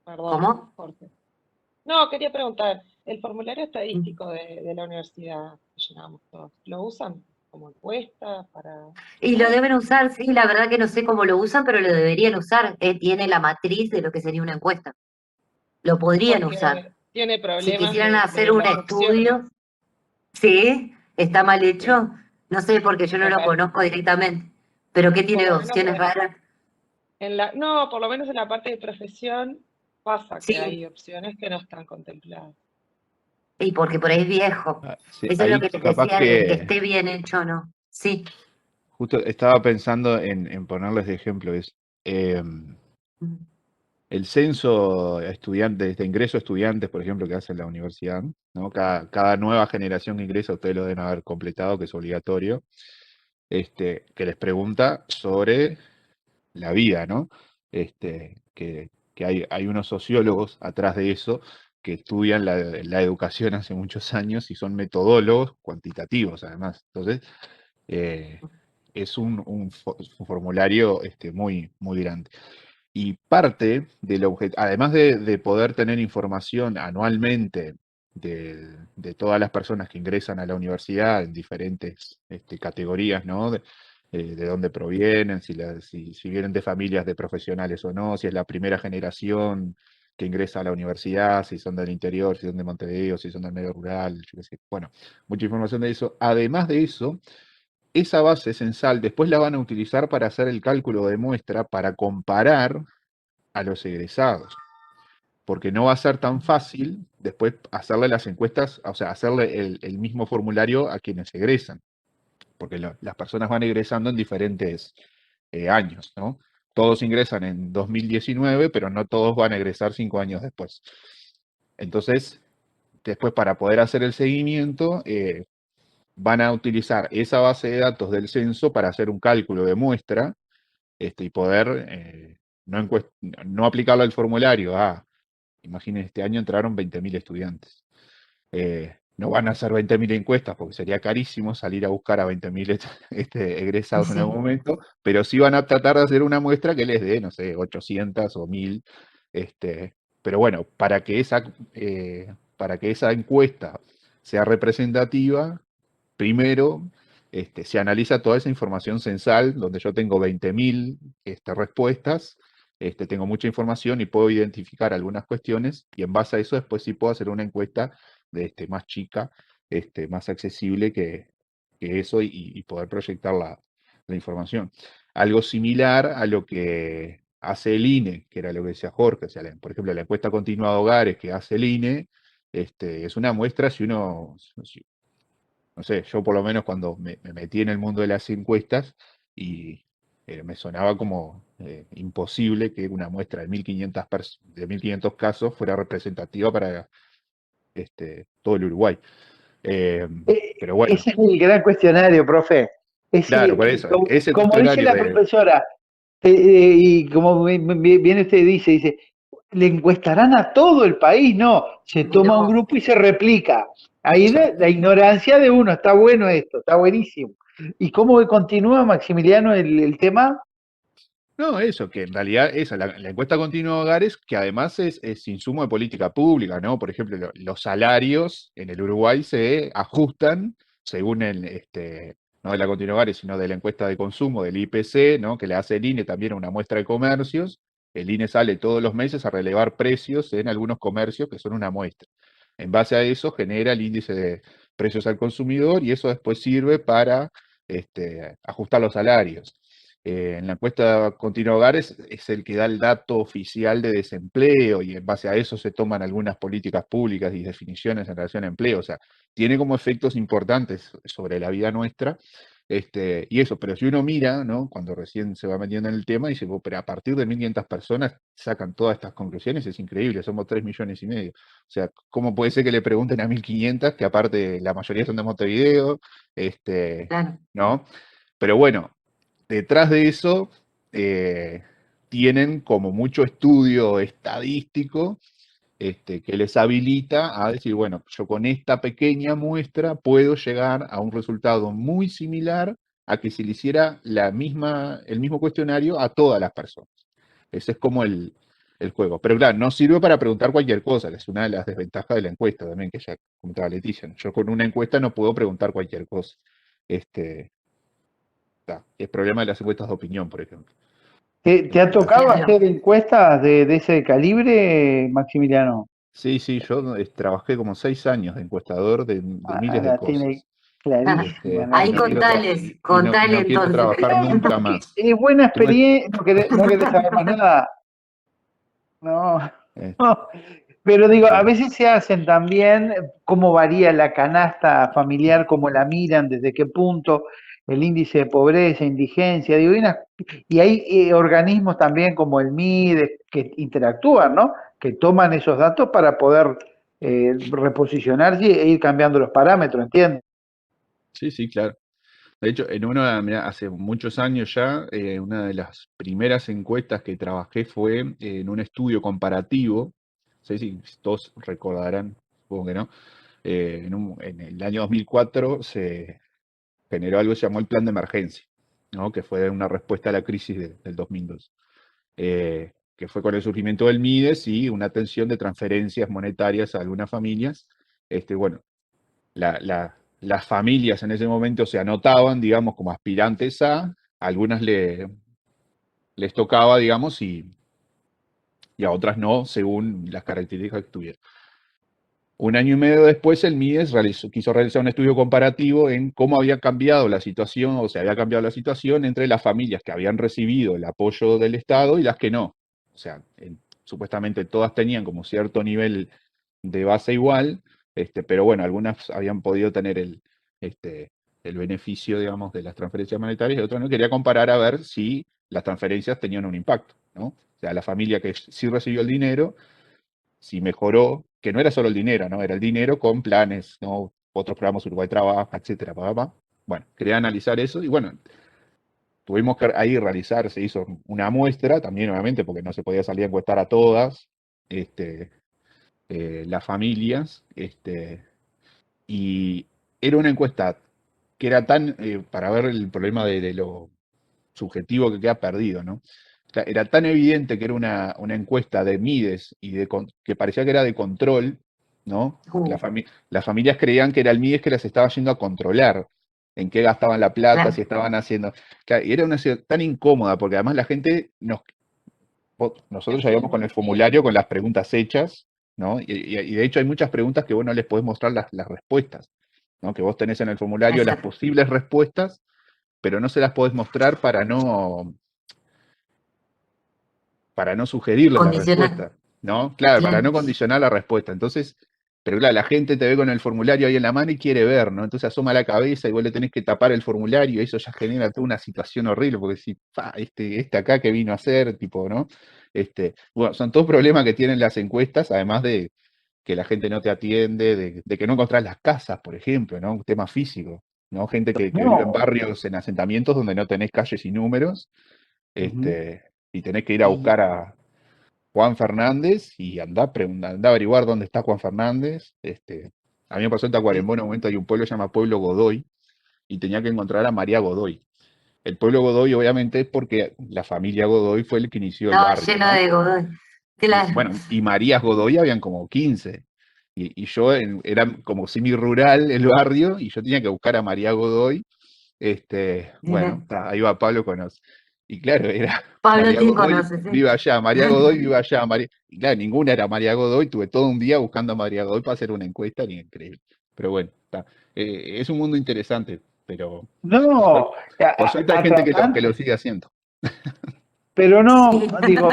perdón, ¿Cómo? Jorge. No, quería preguntar, el formulario Mm. estadístico de la universidad que llenamos todos, ¿lo usan como encuesta para Y lo ver? deben usar, sí, la verdad que no sé cómo lo usan, pero lo deberían usar. Tiene la matriz de lo que sería una encuesta. Lo podrían usar. Porque tiene Si problemas quisieran hacer de un las opciones. estudio, sí, está mal Sí, hecho. No sé, porque yo no me lo parece. conozco directamente. ¿Pero qué Por tiene lo menos opciones raras? no, por lo menos en la parte de profesión pasa que Sí, hay opciones que no están contempladas. y porque por ahí es viejo. Sí, Eso es lo ahí que les capaz decía de que que esté bien hecho o no. Sí. justo estaba pensando en ponerles de ejemplo Mm. el censo a estudiantes, de ingreso a estudiantes, por ejemplo, que hace la universidad, ¿no? Cada nueva generación que ingresa, ustedes lo deben haber completado, que es obligatorio, que les pregunta sobre la vida, ¿no? Que hay unos sociólogos atrás de eso que estudian la educación hace muchos años y son metodólogos cuantitativos, además. Entonces, eh, es un formulario muy grande. Y parte del objetivo, además de poder tener información anualmente de todas las personas que ingresan a la universidad en diferentes categorías, ¿no? De dónde provienen, si vienen de familias de profesionales o no, si es la primera generación que ingresa a la universidad, si son del interior, si son de Montevideo, si son del medio rural, yo qué sé. Bueno, mucha información de eso. Además de eso, esa base censal después la van a utilizar para hacer el cálculo de muestra, para comparar a los egresados, porque no va a ser tan fácil después hacerle las encuestas, o sea, hacerle el mismo formulario a quienes egresan, porque las personas van egresando en diferentes años, ¿no? Todos ingresan en 2019, pero no todos van a egresar 5 años después. Entonces, después para poder hacer el seguimiento, van a utilizar esa base de datos del censo para hacer un cálculo de muestra y poder no aplicarlo al formulario. Imaginen, este año entraron 20.000 estudiantes. No van a hacer 20.000 encuestas porque sería carísimo salir a buscar a 20.000 egresados en Sí. algún momento, pero sí van a tratar de hacer una muestra que les dé, no sé, 800 o 1.000. Pero bueno, para que esa encuesta sea representativa, primero se analiza toda esa información censal, donde yo tengo 20.000 respuestas, tengo mucha información y puedo identificar algunas cuestiones, y en base a eso después sí puedo hacer una encuesta más chica, más accesible que eso, y poder proyectar la información. Algo similar a lo que hace el INE, que era lo que decía Jorge, o sea, por ejemplo, la encuesta continua de hogares que hace el INE, es una muestra si uno, no sé, yo por lo menos cuando me metí en el mundo de las encuestas, y me sonaba como imposible que una muestra de 1.500 casos fuera representativa para todo el Uruguay. Pero bueno, Ese es el gran cuestionario, profe. claro, por eso, ese Como dice cuestionario la profesora, y como bien usted dice, ¿le encuestarán a todo el país? No, se toma un No. grupo y se replica. Ahí Exacto. la ignorancia de uno, está bueno esto, está buenísimo. ¿Y cómo continúa, Maximiliano, el tema? No, eso, que en realidad la encuesta continua de hogares, que además es insumo de política pública, ¿no? Por ejemplo, los salarios en el Uruguay se ajustan según no de la continua de hogares, sino de la encuesta de consumo del IPC, ¿no? Que le hace el INE también a una muestra de comercios. El INE sale todos los meses a relevar precios en algunos comercios que son una muestra. En base a eso genera el índice de precios al consumidor, y eso después sirve para ajustar los salarios. En la encuesta continua hogares es el que da el dato oficial de desempleo, y en base a eso se toman algunas políticas públicas y definiciones en relación a empleo. O sea, tiene como efectos importantes sobre la vida nuestra. Y eso, pero si uno mira, ¿no? Cuando recién se va metiendo en el tema, dice, "Oh, pero a partir de 1.500 personas sacan todas estas conclusiones, es increíble, somos 3,5 millones. O sea, ¿cómo puede ser que le pregunten a 1.500, que aparte la mayoría son de Montevideo, Claro. ¿no? Pero bueno, detrás de eso tienen como mucho estudio estadístico que les habilita a decir, bueno, yo con esta pequeña muestra puedo llegar a un resultado muy similar a que si le hiciera el mismo cuestionario a todas las personas. Ese es como el juego. Pero claro, no sirve para preguntar cualquier cosa, que es una de las desventajas de la encuesta también, que ya comentaba Leticia, ¿no? Yo con una encuesta no puedo preguntar cualquier cosa. El problema de las encuestas de opinión, por ejemplo. ¿Te ha tocado Claro. hacer encuestas de ese calibre, Maximiliano? Sí, yo trabajé como 6 años de encuestador de miles de La tiene cosas. clarísima, ¿no? Ahí Y no quiero, y contale no quiero entonces. trabajar nunca más. Es buena Tuve- experiencia, no querés saber más nada. No, eh, no. Pero digo, a eh, veces se hacen también, cómo varía la canasta familiar, cómo la miran, desde qué punto, el índice de pobreza, indigencia, digo, y hay organismos también como el MIDE que interactúan, ¿no? Que toman esos datos para poder reposicionarse e ir cambiando los parámetros, ¿entiendes? sí, claro. De hecho, mirá, hace muchos años ya, una de las primeras encuestas que trabajé fue en un estudio comparativo. No sé si todos recordarán, supongo que no. En el año 2004 se generó algo que se llamó el Plan de Emergencia, ¿no? Que fue una respuesta a la crisis del 2002. Que fue con el surgimiento del MIDES y una atención de transferencias monetarias a algunas familias. Bueno, las familias en ese momento se anotaban, digamos, como aspirantes algunas les tocaba, digamos, y a otras no, según las características que tuvieran. Un año y medio después, el MIDES quiso realizar un estudio comparativo en cómo había cambiado la situación, o sea, había cambiado la situación entre las familias que habían recibido el apoyo del Estado y las que no. O sea, supuestamente todas tenían como cierto nivel de base igual, pero bueno, algunas habían podido tener el beneficio, digamos, de las transferencias monetarias, y otras no. Quería comparar a ver si las transferencias tenían un impacto, ¿no? O sea, la familia que sí recibió el dinero, si mejoró, que no era solo el dinero, ¿no? Era el dinero con planes, ¿no? Otros programas, Uruguay Trabaja, etcétera, Bueno, quería analizar eso, y bueno, tuvimos que ahí se hizo una muestra, también obviamente porque no se podía salir a encuestar a todas las familias, y era una encuesta que era tan, para ver el problema de lo subjetivo que queda perdido, ¿no? O sea, era tan evidente que era una encuesta de MIDES y que parecía que era de control, ¿no? Uh, Las familias creían que era el MIDES que las estaba yendo a controlar, en qué gastaban la plata, claro, si estaban haciendo. Claro, y era una ciudad tan incómoda, porque además la gente nosotros ya íbamos con el formulario con las preguntas hechas, ¿no? Y de hecho hay muchas preguntas que vos no les podés mostrar las respuestas, ¿no? Que vos tenés en el formulario las exacto. posibles respuestas, pero no se las podés mostrar para no sugerirle la Condicional, respuesta, ¿no? Claro, para claro. no condicionar la respuesta. Entonces, pero claro, la gente te ve con el formulario ahí en la mano y quiere ver, ¿no? Entonces asoma la cabeza y vos le tenés que tapar el formulario y eso ya genera toda una situación horrible, porque si, este acá que vino a hacer, tipo, ¿no? Bueno, son todos problemas que tienen las encuestas, además de que la gente no te atiende, de que no encontrás las casas, por ejemplo, ¿no? Un tema físico, ¿no? Gente que vive en No. barrios, en asentamientos donde no tenés calles y números, Ujú. y tenés que ir a Sí, buscar a Juan Fernández y andá a averiguar dónde está Juan Fernández. A mí me pasó en Tacuarembó, en un momento hay un pueblo que se llama Pueblo Godoy, y tenía que encontrar a María Godoy. El pueblo Godoy, obviamente, es porque la familia Godoy fue el que inició el estaba barrio, lleno ¿no? de Godoy, claro. Bueno, y Marías Godoy habían como 15. Y yo era como semi-rural el barrio, y yo tenía que buscar a María Godoy. Bueno, Mira, ahí va Pablo conoce. Y claro, era Pablo María te Godoy, conoce, sí. viva allá, María Godoy, viva allá, María. Y claro, ninguna era María Godoy, tuve todo un día buscando a María Godoy para hacer una encuesta, ni increíble. Pero bueno, está. Es un mundo interesante, pero por No, suerte, por suerte hay a gente que tratar. lo sigue haciendo. Pero no, Sí. digo,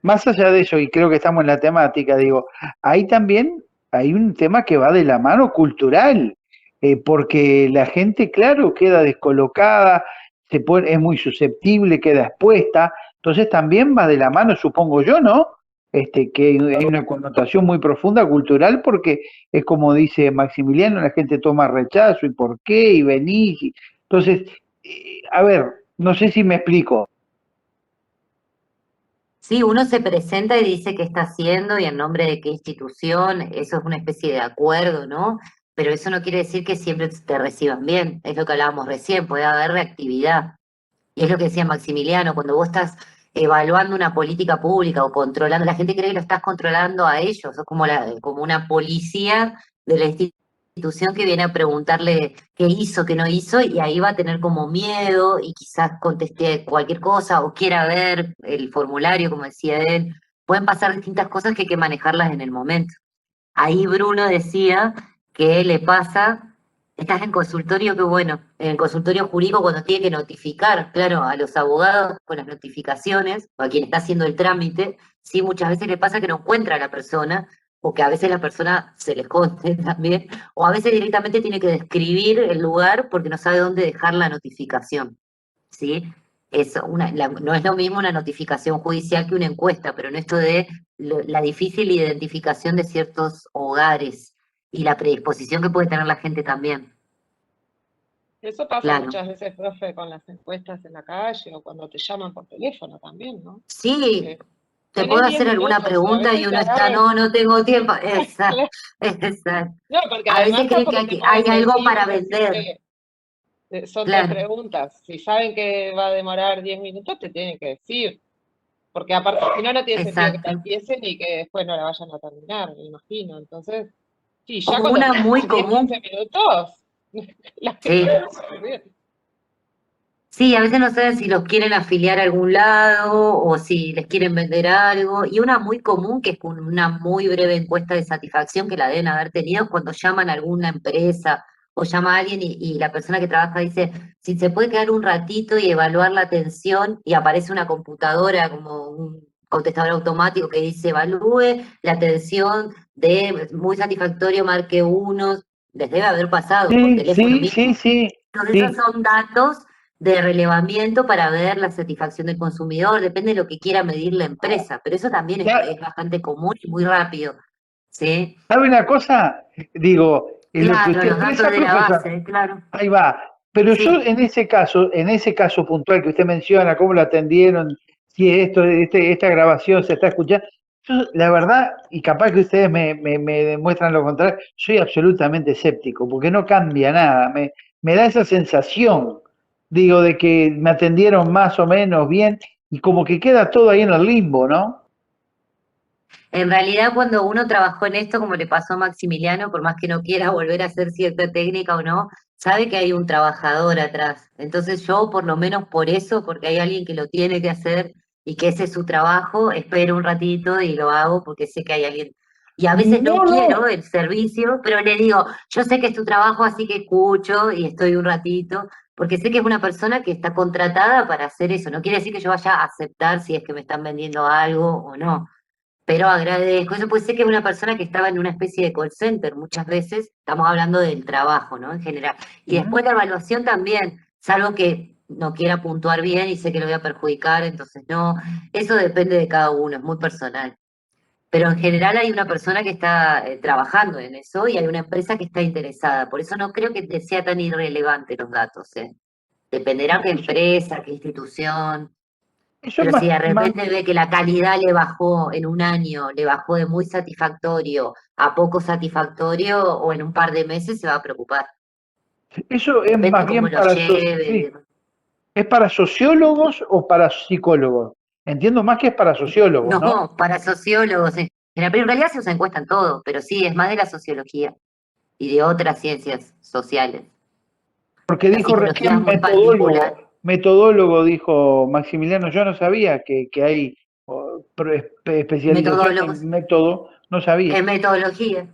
más allá de eso, y creo que estamos en la temática, digo, ahí también hay un tema que va de la mano cultural, porque la gente, claro, queda descolocada, es muy susceptible, queda expuesta, entonces también va de la mano, supongo yo, ¿no? Que hay una connotación muy profunda cultural, porque es como dice Maximiliano, la gente toma rechazo, y por qué, y venís, entonces, a ver, no sé si me explico. Sí, uno se presenta y dice qué está haciendo y en nombre de qué institución, eso es una especie de acuerdo, ¿no? Pero eso no quiere decir que siempre te reciban bien, es lo que hablábamos recién, puede haber reactividad. Y es lo que decía Maximiliano, cuando vos estás evaluando una política pública o controlando, la gente cree que lo estás controlando a ellos, sos como, como una policía de la institución que viene a preguntarle qué hizo, qué no hizo, y ahí va a tener como miedo y quizás conteste cualquier cosa o quiera ver el formulario, como decía él. Pueden pasar distintas cosas que hay que manejarlas en el momento. Ahí Bruno decía que le pasa, estás en consultorio, qué bueno, en el consultorio jurídico cuando tiene que notificar, claro, a los abogados con las notificaciones, o a quien está haciendo el trámite, sí, muchas veces le pasa que no encuentra a la persona, o que a veces la persona se le esconde también, o a veces directamente tiene que describir el lugar porque no sabe dónde dejar la notificación, ¿sí? No es lo mismo una notificación judicial que una encuesta, pero en esto de la difícil identificación de ciertos hogares y la predisposición que puede tener la gente también. Eso pasa Claro. muchas veces, profe, con las encuestas en la calle o cuando te llaman por teléfono también, ¿no? Sí, te Tenés puedo 10 hacer alguna minutos y a pregunta y veces te uno está, agarran. no, no tengo tiempo. Exacto, exacto. No, porque A veces además creen que tampoco te hay pueden algo mentir para y vender. decirte, son tres Claro, preguntas. Si saben que va a demorar 10 minutos, te tienen que decir. Porque aparte, si no, no tiene sentido que la exacto. empiecen y que después no la vayan a terminar, me imagino. Entonces, sí, ya O cuando una muy tenés 10, 15 común, minutos, la sí. gente no se bien. Sí, a veces no saben si los quieren afiliar a algún lado o si les quieren vender algo. Y una muy común, que es con una muy breve encuesta de satisfacción que la deben haber tenido, es cuando llaman a alguna empresa o llama a alguien y la persona que trabaja dice, si se puede quedar un ratito y evaluar la atención y aparece una computadora como un contestador automático que dice, evalúe la atención de muy satisfactorio, marque uno, les debe haber pasado por Sí, teléfono sí, sí, mismo. sí, Entonces, esos sí. son datos de relevamiento para ver la satisfacción del consumidor, depende de lo que quiera medir la empresa, pero eso también Ya, es bastante común y muy rápido, ¿sí? ¿sabe una cosa? Digo, en lo que Claro, usted los datos expresa, de la profesor, base, claro, ahí va. Pero yo sí. en ese caso puntual que usted menciona, cómo lo atendieron, si esto, esta grabación se está escuchando, yo la verdad, y capaz que ustedes me demuestran lo contrario, soy absolutamente escéptico, porque no cambia nada. Me da esa sensación, digo, de que me atendieron más o menos bien, y como que queda todo ahí en el limbo, ¿no? En realidad, cuando uno trabajó en esto, como le pasó a Maximiliano, por más que no quiera volver a hacer cierta técnica o no, sabe que hay un trabajador atrás. Entonces yo, por lo menos por eso, porque hay alguien que lo tiene que hacer y que ese es su trabajo, espero un ratito y lo hago porque sé que hay alguien. Y a veces no No, quiero no, el servicio, pero le digo, yo sé que es tu trabajo, así que escucho y estoy un ratito, porque sé que es una persona que está contratada para hacer eso. No quiere decir que yo vaya a aceptar si es que me están vendiendo algo o no, pero agradezco. Eso puede ser que es una persona que estaba en una especie de call center muchas veces, estamos hablando del trabajo, ¿no? En general. Y después la evaluación también, salvo que no quiera puntuar bien y sé que lo voy a perjudicar, entonces no, eso depende de cada uno, es muy personal. Pero en general hay una persona que está trabajando en eso y hay una empresa que está interesada. Por eso no creo que te sea tan irrelevante los datos, ¿eh? Dependerá qué empresa, qué institución. eso Pero si de más, repente ve que la calidad le bajó en un año, le bajó de muy satisfactorio a poco satisfactorio, o en un par de meses se va a preocupar. eso es Depende más cómo bien lo para, lleve y sí, demás. ¿es para sociólogos o para psicólogos? Entiendo más que es para sociólogos, ¿no? No, para sociólogos en general, pero en realidad se usa encuesta en todo, pero sí, es más de la sociología y de otras ciencias sociales. Porque La dijo psicología es recién muy particular. metodólogo, dijo Maximiliano, yo no sabía que hay especialización Metodólogos, en método, no sabía. en metodología.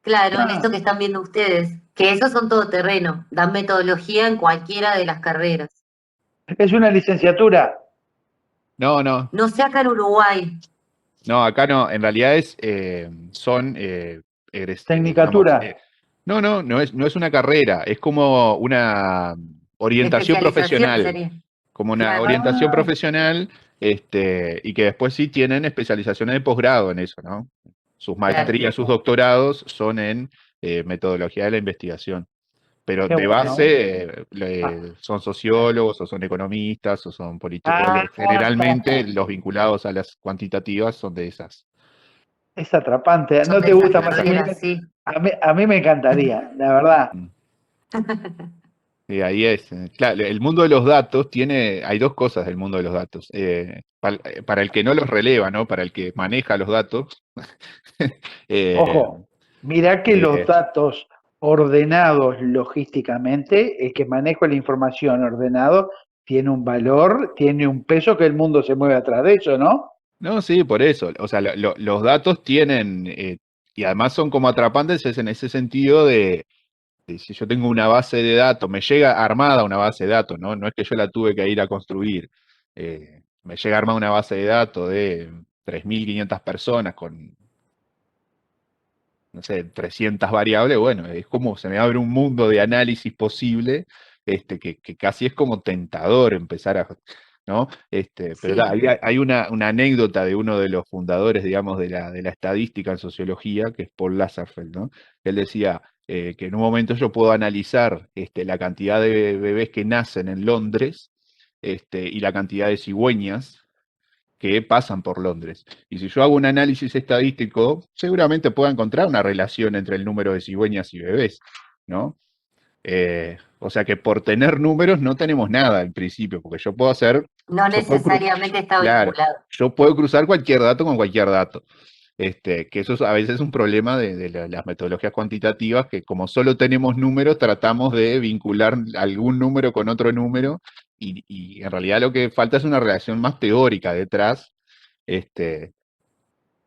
Claro, en Ah, esto que están viendo ustedes, que esos son todoterreno, dan metodología en cualquiera de las carreras. es una licenciatura, No, no, No sé acá en Uruguay, no, acá no, en realidad son, digamos, tecnicatura, no es una carrera, es como una orientación especialización profesional, sería. como una Claro, orientación ah, profesional, y que después sí tienen especializaciones de posgrado en eso, ¿no? Sus claro. maestrías, sus doctorados son en metodología de la investigación. Pero qué de bueno. base Ah, son sociólogos o son economistas o son ah, politólogos. está, Generalmente los vinculados a las cuantitativas son de esas. es atrapante. Son ¿No de te esas gusta, carreras, Maximiliano? sí. A mí me encantaría, la verdad. Mm. Y ahí es. Claro, el mundo de los datos hay dos cosas del mundo de los datos. Para el que no los releva, ¿no? Para el que maneja los datos. eh, Ojo, mirá que los eh, datos ordenados logísticamente, el que maneja la información ordenado, tiene un valor, tiene un peso que el mundo se mueve atrás de eso, ¿no? no, sí, por eso. O sea, los datos tienen, y además son como atrapantes es en ese sentido de si yo tengo una base de datos, me llega armada una base de datos, ¿no? No es que yo la tuve que ir a construir. Me llega armada una base de datos de 3.500 personas con, no sé, 300 variables. Bueno, es como se me abre un mundo de análisis posible, que casi es como tentador empezar a, ¿no? Pero Sí. hay una anécdota de uno de los fundadores, digamos, de la estadística en sociología, que es Paul Lazarsfeld, ¿no? Él decía que en un momento yo puedo analizar la cantidad de bebés que nacen en Londres, y la cantidad de cigüeñas que pasan por Londres. Y si yo hago un análisis estadístico, seguramente pueda encontrar una relación entre el número de cigüeñas y bebés, ¿no? O sea que por tener números no tenemos nada al principio, porque No yo puedo, necesariamente está claro, vinculado. yo puedo cruzar cualquier dato con cualquier dato. Que eso a veces es un problema de las metodologías cuantitativas, que como solo tenemos números, tratamos de vincular algún número con otro número, y en realidad lo que falta es una relación más teórica detrás, este,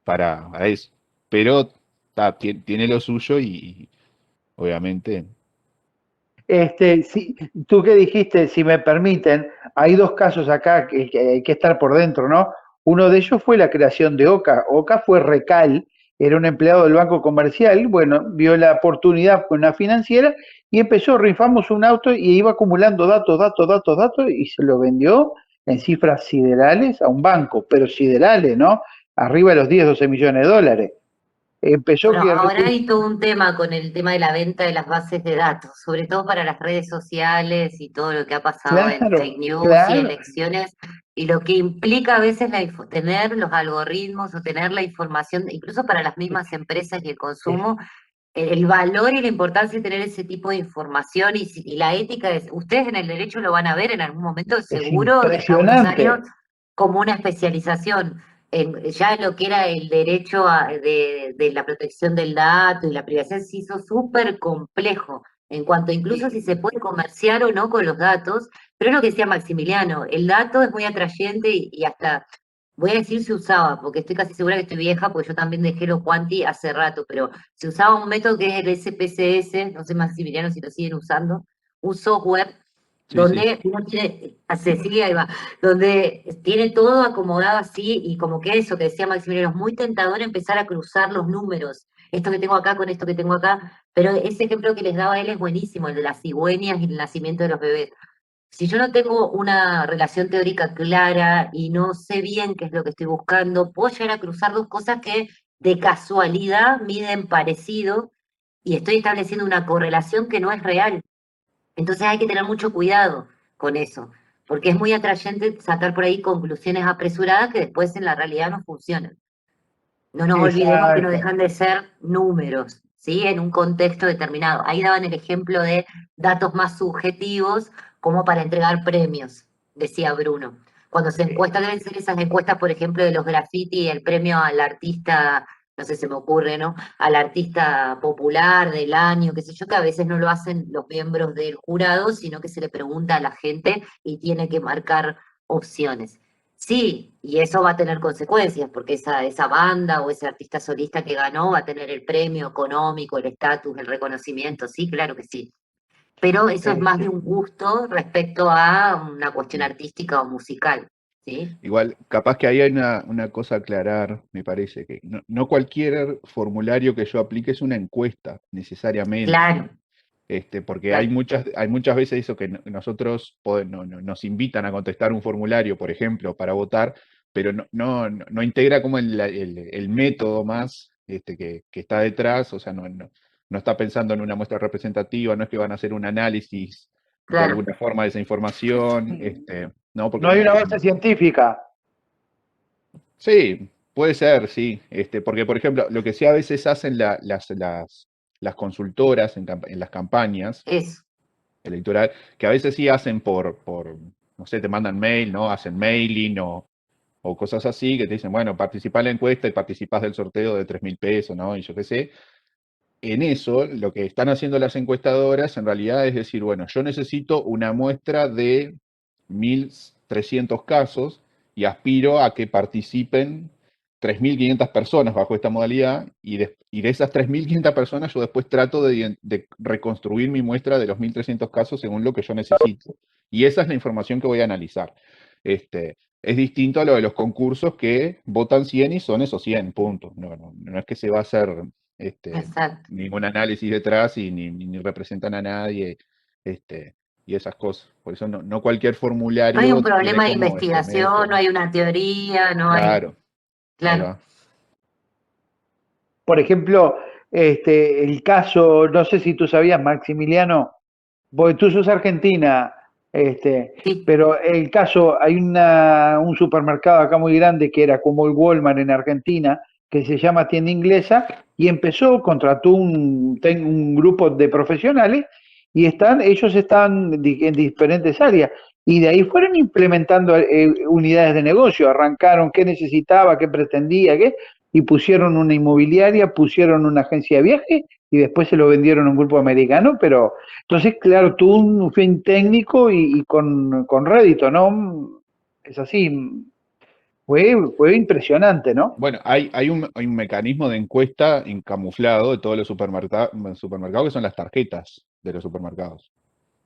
para eso. Pero tiene lo suyo y obviamente. Sí, tú que dijiste, si me permiten, hay dos casos acá que hay que estar por dentro, ¿no? Uno de ellos fue la creación de OCA. OCA fue Recal, era un empleado del Banco Comercial, bueno, vio la oportunidad con una financiera y empezó, rifamos un auto y iba acumulando datos y se lo vendió en cifras siderales a un banco, pero siderales, ¿no? Arriba de los 10, 12 millones de dólares. Empezó Bueno, que ahora hay todo un tema con el tema de la venta de las bases de datos, sobre todo para las redes sociales y todo lo que ha pasado en fake claro, news y claro, elecciones, y lo que implica a veces tener los algoritmos o tener la información, incluso para las mismas empresas y el es, consumo, el valor y la importancia de tener ese tipo de información y la ética. Ustedes en el derecho lo van a ver en algún momento, es seguro, de acá a unos años, impresionante. como una especialización. ya lo que era el derecho de la protección del dato y la privacidad se hizo súper complejo en cuanto incluso si se puede comerciar o no con los datos, pero es lo que decía Maximiliano, el dato es muy atrayente y hasta, voy a decir se usaba, porque estoy casi segura que estoy vieja, porque yo también dejé los Quanti hace rato, pero se usaba un método que es el SPSS, no sé Maximiliano si lo siguen usando, un software Sí, sí. donde uno tiene, Cecilia, ahí va, donde tiene todo acomodado así y como que eso que decía Maximiliano, es muy tentador empezar a cruzar los números, esto que tengo acá con esto que tengo acá, pero ese ejemplo que les daba él es buenísimo, el de las cigüeñas y el nacimiento de los bebés. Si yo no tengo una relación teórica clara y no sé bien qué es lo que estoy buscando, puedo llegar a cruzar dos cosas que de casualidad miden parecido y estoy estableciendo una correlación que no es real. Entonces hay que tener mucho cuidado con eso, porque es muy atrayente sacar por ahí conclusiones apresuradas que después en la realidad no funcionan. No nos olvidemos que no Exacto. dejan de ser números, ¿sí? En un contexto determinado. Ahí daban el ejemplo de datos más subjetivos como para entregar premios, decía Bruno. Cuando se encuesta, deben ser esas encuestas, por ejemplo, de los graffiti, el premio al artista, no sé, se me ocurre, ¿no? Al artista popular del año, qué sé yo, que a veces no lo hacen los miembros del jurado, sino que se le pregunta a la gente y tiene que marcar opciones. Sí, y eso va a tener consecuencias, porque esa banda o ese artista solista que ganó va a tener el premio económico, el estatus, el reconocimiento, sí, claro que sí. Pero eso es más de un gusto respecto a una cuestión Mm. artística o musical, ¿sí? Igual, capaz que ahí hay una cosa a aclarar, me parece, que no cualquier formulario que yo aplique es una encuesta, necesariamente. Claro, Porque claro, hay muchas veces eso que nosotros nos invitan a contestar un formulario, por ejemplo, para votar, pero no integra como el método más que está detrás, o sea, no está pensando en una muestra representativa, no es que van a hacer un análisis de claro. alguna forma de esa información, no, porque No hay una base científica. sí, puede ser, sí. Porque, por ejemplo, lo que sí a veces hacen las consultoras en las campañas Eso, electoral, que a veces sí hacen no sé, te mandan mail, ¿no? Hacen mailing o cosas así, que te dicen, bueno, participá en la encuesta y participás del sorteo de 3.000 pesos, ¿no? Y yo qué sé. En eso, lo que están haciendo las encuestadoras en realidad es decir, bueno, yo necesito una muestra de 1.300 casos y aspiro a que participen 3.500 personas bajo esta modalidad y de esas 3.500 personas yo después trato de reconstruir mi muestra de los 1.300 casos según lo que yo necesito. Y esa es la información que voy a analizar. Es distinto a lo de los concursos que votan 100 y son esos 100 puntos. No es que se va a hacer exacto. ningún análisis detrás y ni representan a nadie, y esas cosas. Por eso no cualquier No hay un formulario tiene problema de como este investigación, no método. hay una teoría, no hay, Claro, ahí claro. va. Por ejemplo, el caso, no sé si tú sabías, Maximiliano, porque tú sos argentina, Sí, pero el caso, hay un supermercado acá muy grande que era como el Walmart en Argentina, que se llama Tienda Inglesa, y contrató un grupo de profesionales y ellos están en diferentes áreas. Y de ahí fueron implementando unidades de negocio, arrancaron qué necesitaba, qué pretendía, qué, y pusieron una inmobiliaria, pusieron una agencia de viaje y después se lo vendieron a un grupo americano, pero entonces, claro, tuvo un fin técnico y con rédito, ¿no? Es así, fue impresionante, ¿no? Bueno, hay un mecanismo de encuesta encamuflado de todos los supermercados que son las tarjetas de los supermercados,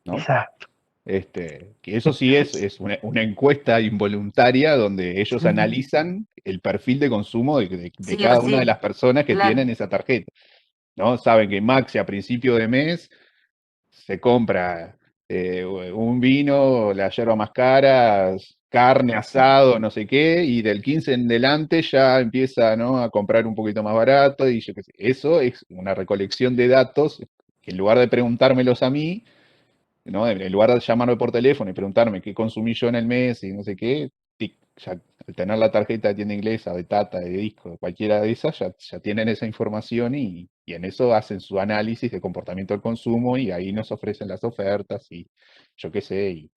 ¿no? Exacto. Que eso sí es una encuesta involuntaria donde ellos ujú, analizan el perfil de consumo de sí o cada una de sí, las personas que claro. tienen esa tarjeta, ¿no? Saben que Maxi a principio de mes se compra un vino, la yerba más cara, carne, asado, no sé qué, y del 15 en delante ya empieza, ¿no?, a comprar un poquito más barato y yo qué sé. Eso es una recolección de datos que en lugar de preguntármelos a mí, ¿no? En lugar de llamarme por teléfono y preguntarme qué consumí yo en el mes y no sé qué, tic, ya al tener la tarjeta de tienda inglesa, de Tata, de Disco, de cualquiera de esas, ya tienen esa información y en eso hacen su análisis de comportamiento del consumo y ahí nos ofrecen las ofertas y yo qué sé, y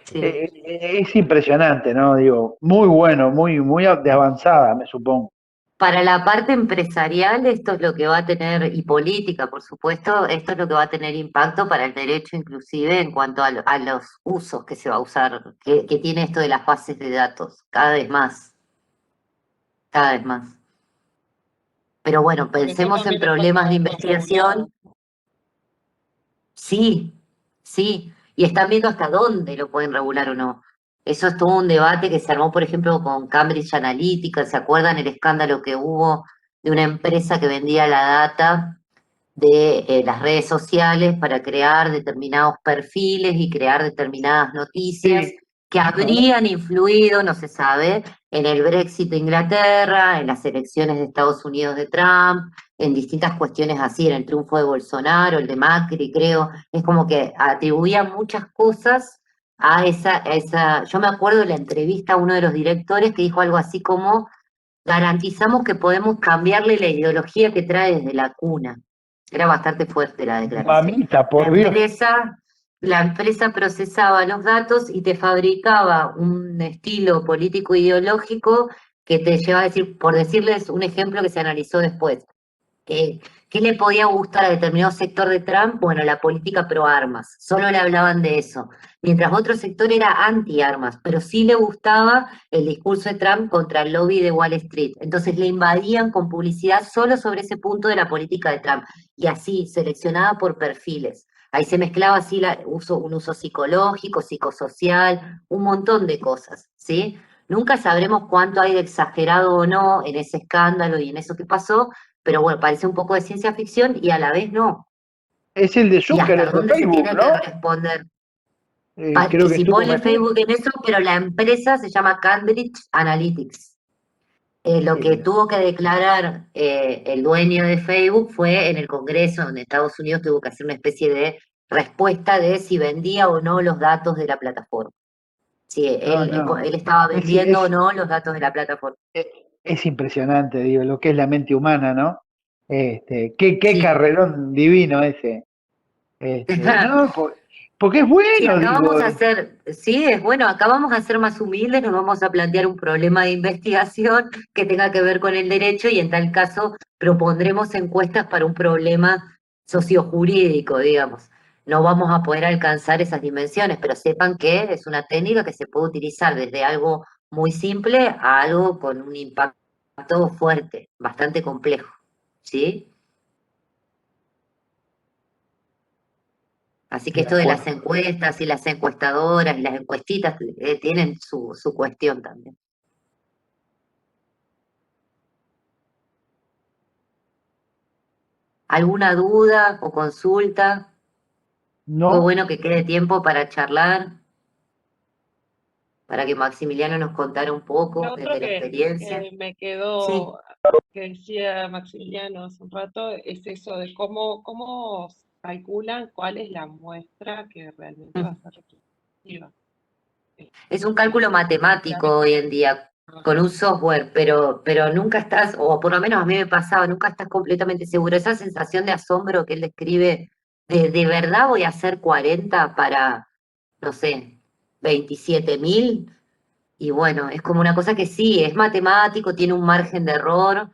Sí. Es impresionante, ¿no? Digo, muy bueno, muy de avanzada, me supongo. Para la parte empresarial, esto es lo que va a tener, y política, por supuesto, esto es lo que va a tener impacto para el derecho, inclusive en cuanto a los usos que se va a usar, que tiene esto de las bases de datos, cada vez más, cada vez más. Pero bueno, Por eso pensemos en también le problemas de falta investigación. Sí, sí, y están viendo hasta dónde lo pueden regular o no. Eso es todo un debate que se armó, por ejemplo, con Cambridge Analytica. ¿Se acuerdan el escándalo que hubo de una empresa que vendía la data de las redes sociales para crear determinados perfiles y crear determinadas noticias Sí, que habrían influido, no se sabe, en el Brexit de Inglaterra, en las elecciones de Estados Unidos de Trump, en distintas cuestiones así, en el triunfo de Bolsonaro, el de Macri, creo. Es como que atribuía muchas cosas a esa. Yo me acuerdo de la entrevista a uno de los directores que dijo algo así como: garantizamos que podemos cambiarle la ideología que trae desde la cuna. Era bastante fuerte la declaración. mamita, La por Dios. empresa procesaba los datos y te fabricaba un estilo político ideológico que te lleva a decir, por decirles un ejemplo que se analizó después, ¿qué le podía gustar a determinado sector de Trump? Bueno, la política pro armas, solo le hablaban de eso. Mientras otro sector era anti armas, pero sí le gustaba el discurso de Trump contra el lobby de Wall Street. Entonces le invadían con publicidad solo sobre ese punto de la política de Trump. Y así, seleccionada por perfiles. Ahí se mezclaba así un uso psicológico, psicosocial, un montón de cosas, ¿sí? Nunca sabremos cuánto hay de exagerado o no en ese escándalo y en eso que pasó, pero bueno, parece un poco de ciencia ficción y a la vez no. Es el de Y hasta Zuckerberg de dónde se Facebook, tiene que ¿no? responder. Creo que Participó estuvo en el metido. Facebook en eso, pero la empresa se llama Cambridge Analytics. Lo que tuvo que declarar el dueño de Facebook fue en el Congreso, donde Estados Unidos tuvo que hacer una especie de respuesta de si vendía o no los datos de la plataforma. Si No, él no. estaba Es, vendiendo o no los datos de la plataforma. es impresionante, digo, lo que es la mente humana, ¿no? Qué Sí. carrerón divino ese. No, porque es Sí, bueno, acá digo. vamos a hacer, sí, es bueno, acá vamos a ser más humildes, nos vamos a plantear un problema de investigación que tenga que ver con el derecho y en tal caso propondremos encuestas para un problema sociojurídico, digamos. No vamos a poder alcanzar esas dimensiones, pero sepan que es una técnica que se puede utilizar desde algo muy simple a algo con un impacto fuerte, bastante complejo, ¿sí? Así que De esto de las acuerdo. encuestas y las encuestadoras y las encuestitas tienen su cuestión también. ¿Alguna duda o consulta? Fue No, bueno que quede tiempo para charlar, para que Maximiliano nos contara un poco Lo otro desde la experiencia. que me Sí, quedó, que decía Maximiliano hace un rato, es eso de cómo calculan cuál es la muestra que realmente va a ser representativa. es un cálculo matemático hoy en día con un software, pero nunca estás, o por lo menos a mí me pasaba, nunca estás completamente seguro. Esa sensación de asombro que él describe, de verdad voy a hacer 40 para, no sé, 27.000. Y bueno, es como una cosa que sí, es matemático, tiene un margen de error,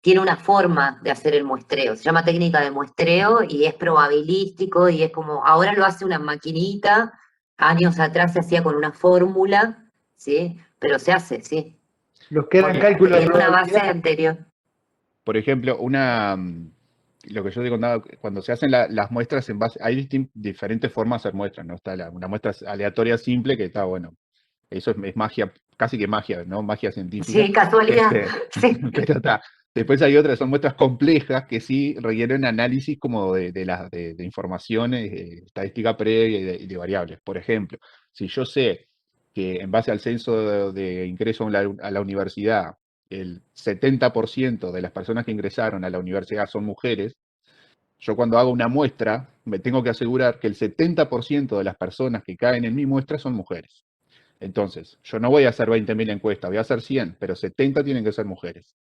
tiene una forma de hacer el muestreo. Se llama técnica de muestreo y es probabilístico y es como, ahora lo hace una maquinita, años atrás se hacía con una fórmula, ¿sí? Pero se hace, sí. los que eran cálculos de Tiene una base probabilidad. anterior. Por ejemplo, lo que yo te contaba, cuando se hacen las muestras en base, hay diferentes formas de hacer muestras, ¿no? Está una muestra aleatoria simple, que está, bueno, eso es magia, casi que magia, ¿no? Magia científica. Sí, casualidad. Sí. Pero está. Después hay otras, son muestras complejas que sí requieren análisis como de información, estadística previa y de variables. Por ejemplo, si yo sé que en base al censo de ingreso a la universidad, el 70% de las personas que ingresaron a la universidad son mujeres, yo cuando hago una muestra me tengo que asegurar que el 70% de las personas que caen en mi muestra son mujeres. Entonces, yo no voy a hacer 20.000 encuestas, voy a hacer 100, pero 70 tienen que ser mujeres.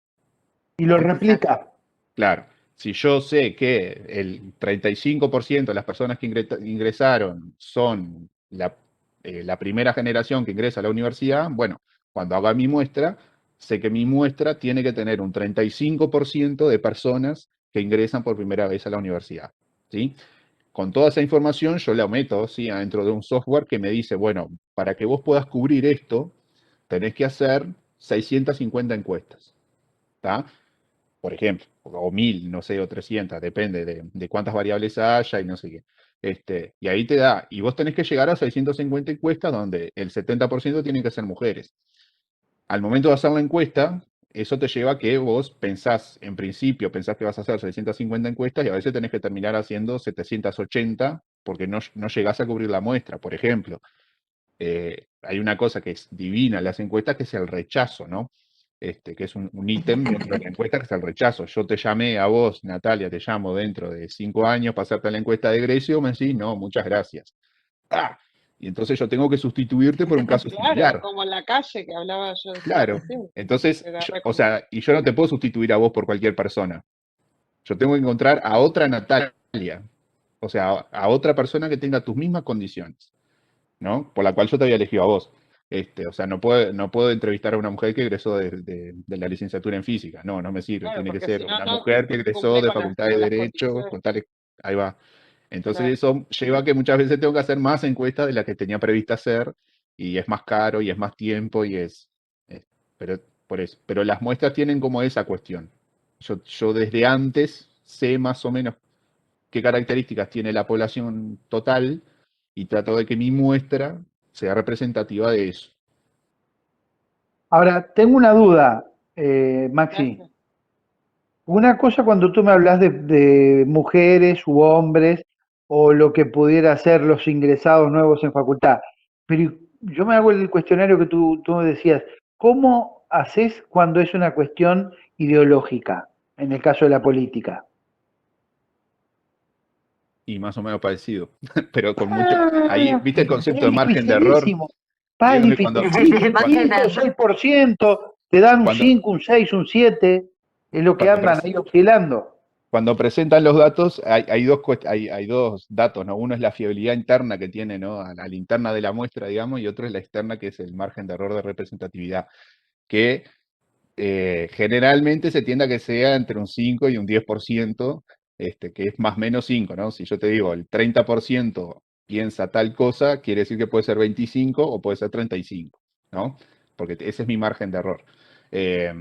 Y lo ¿No? replica. Claro, si yo sé que el 35% de las personas que ingresaron son la primera generación que ingresa a la universidad, bueno, cuando haga mi muestra, sé que mi muestra tiene que tener un 35% de personas que ingresan por primera vez a la universidad, ¿sí? Con toda esa información yo la meto, ¿sí?, adentro de un software que me dice, bueno, para que vos puedas cubrir esto, tenés que hacer 650 encuestas, ¿está? Por ejemplo, o 1000, no sé, o 300, depende de cuántas variables haya y no sé qué. Y ahí te da, y vos tenés que llegar a 650 encuestas donde el 70% tienen que ser mujeres. Al momento de hacer la encuesta, eso te lleva a que vos pensás, en principio, pensás que vas a hacer 650 encuestas y a veces tenés que terminar haciendo 780 porque no llegás a cubrir la muestra. Por ejemplo, hay una cosa que es divina en las encuestas, que es el rechazo, ¿no? Que es un ítem dentro de la encuesta, que es el rechazo. Yo te llamé a vos, Natalia, te llamo dentro de 5 años para hacerte la encuesta de egreso, me decís, no, muchas gracias. ¡Ah! Y entonces yo tengo que sustituirte por un caso Claro, similar. como en la calle que hablaba yo decía Claro. recién. Entonces, Era o sea, y yo no te puedo sustituir a vos por cualquier persona. Yo tengo que encontrar a otra Natalia. O sea, a otra persona que tenga tus mismas condiciones, ¿no? Por la cual yo te había elegido a vos. O sea, no puedo entrevistar a una mujer que egresó de la licenciatura en física. No, no me sirve. Claro, Tiene que porque ser si no, una no mujer que egresó cumple de Facultad de con las Derecho, condiciones. con tales. Ahí va. Entonces Claro. eso lleva a que muchas veces tengo que hacer más encuestas de las que tenía prevista hacer, y es más caro y es más tiempo pero por eso. Pero las muestras tienen como esa cuestión. Yo desde antes sé más o menos qué características tiene la población total y trato de que mi muestra sea representativa de eso. Ahora, tengo una duda, Maxi. Gracias. Una cosa cuando tú me hablas de mujeres u hombres o lo que pudiera ser los ingresados nuevos en facultad, pero yo me hago el cuestionario que tú me decías, ¿cómo haces cuando es una cuestión ideológica, en el caso de la política? Y más o menos parecido, pero con mucho. Ahí, ¿viste el concepto de Es margen de error? dificilísimo, es ¿Vieron que cuando, dificilísimo, Margen de 5 o error. 6%, te dan un cuando, 5, un 6, un 7, es lo que cuando, andan ahí oscilando. cuando presentan los datos, hay dos datos, ¿no? Uno es la fiabilidad interna que tiene, ¿no?, a la interna de la muestra, digamos, y otro es la externa, que es el margen de error de representatividad, que generalmente se tiende a que sea entre un 5 y un 10%, que es más o menos 5, ¿no? Si yo te digo el 30% piensa tal cosa, quiere decir que puede ser 25 o puede ser 35, ¿no? Porque ese es mi margen de error. Eh,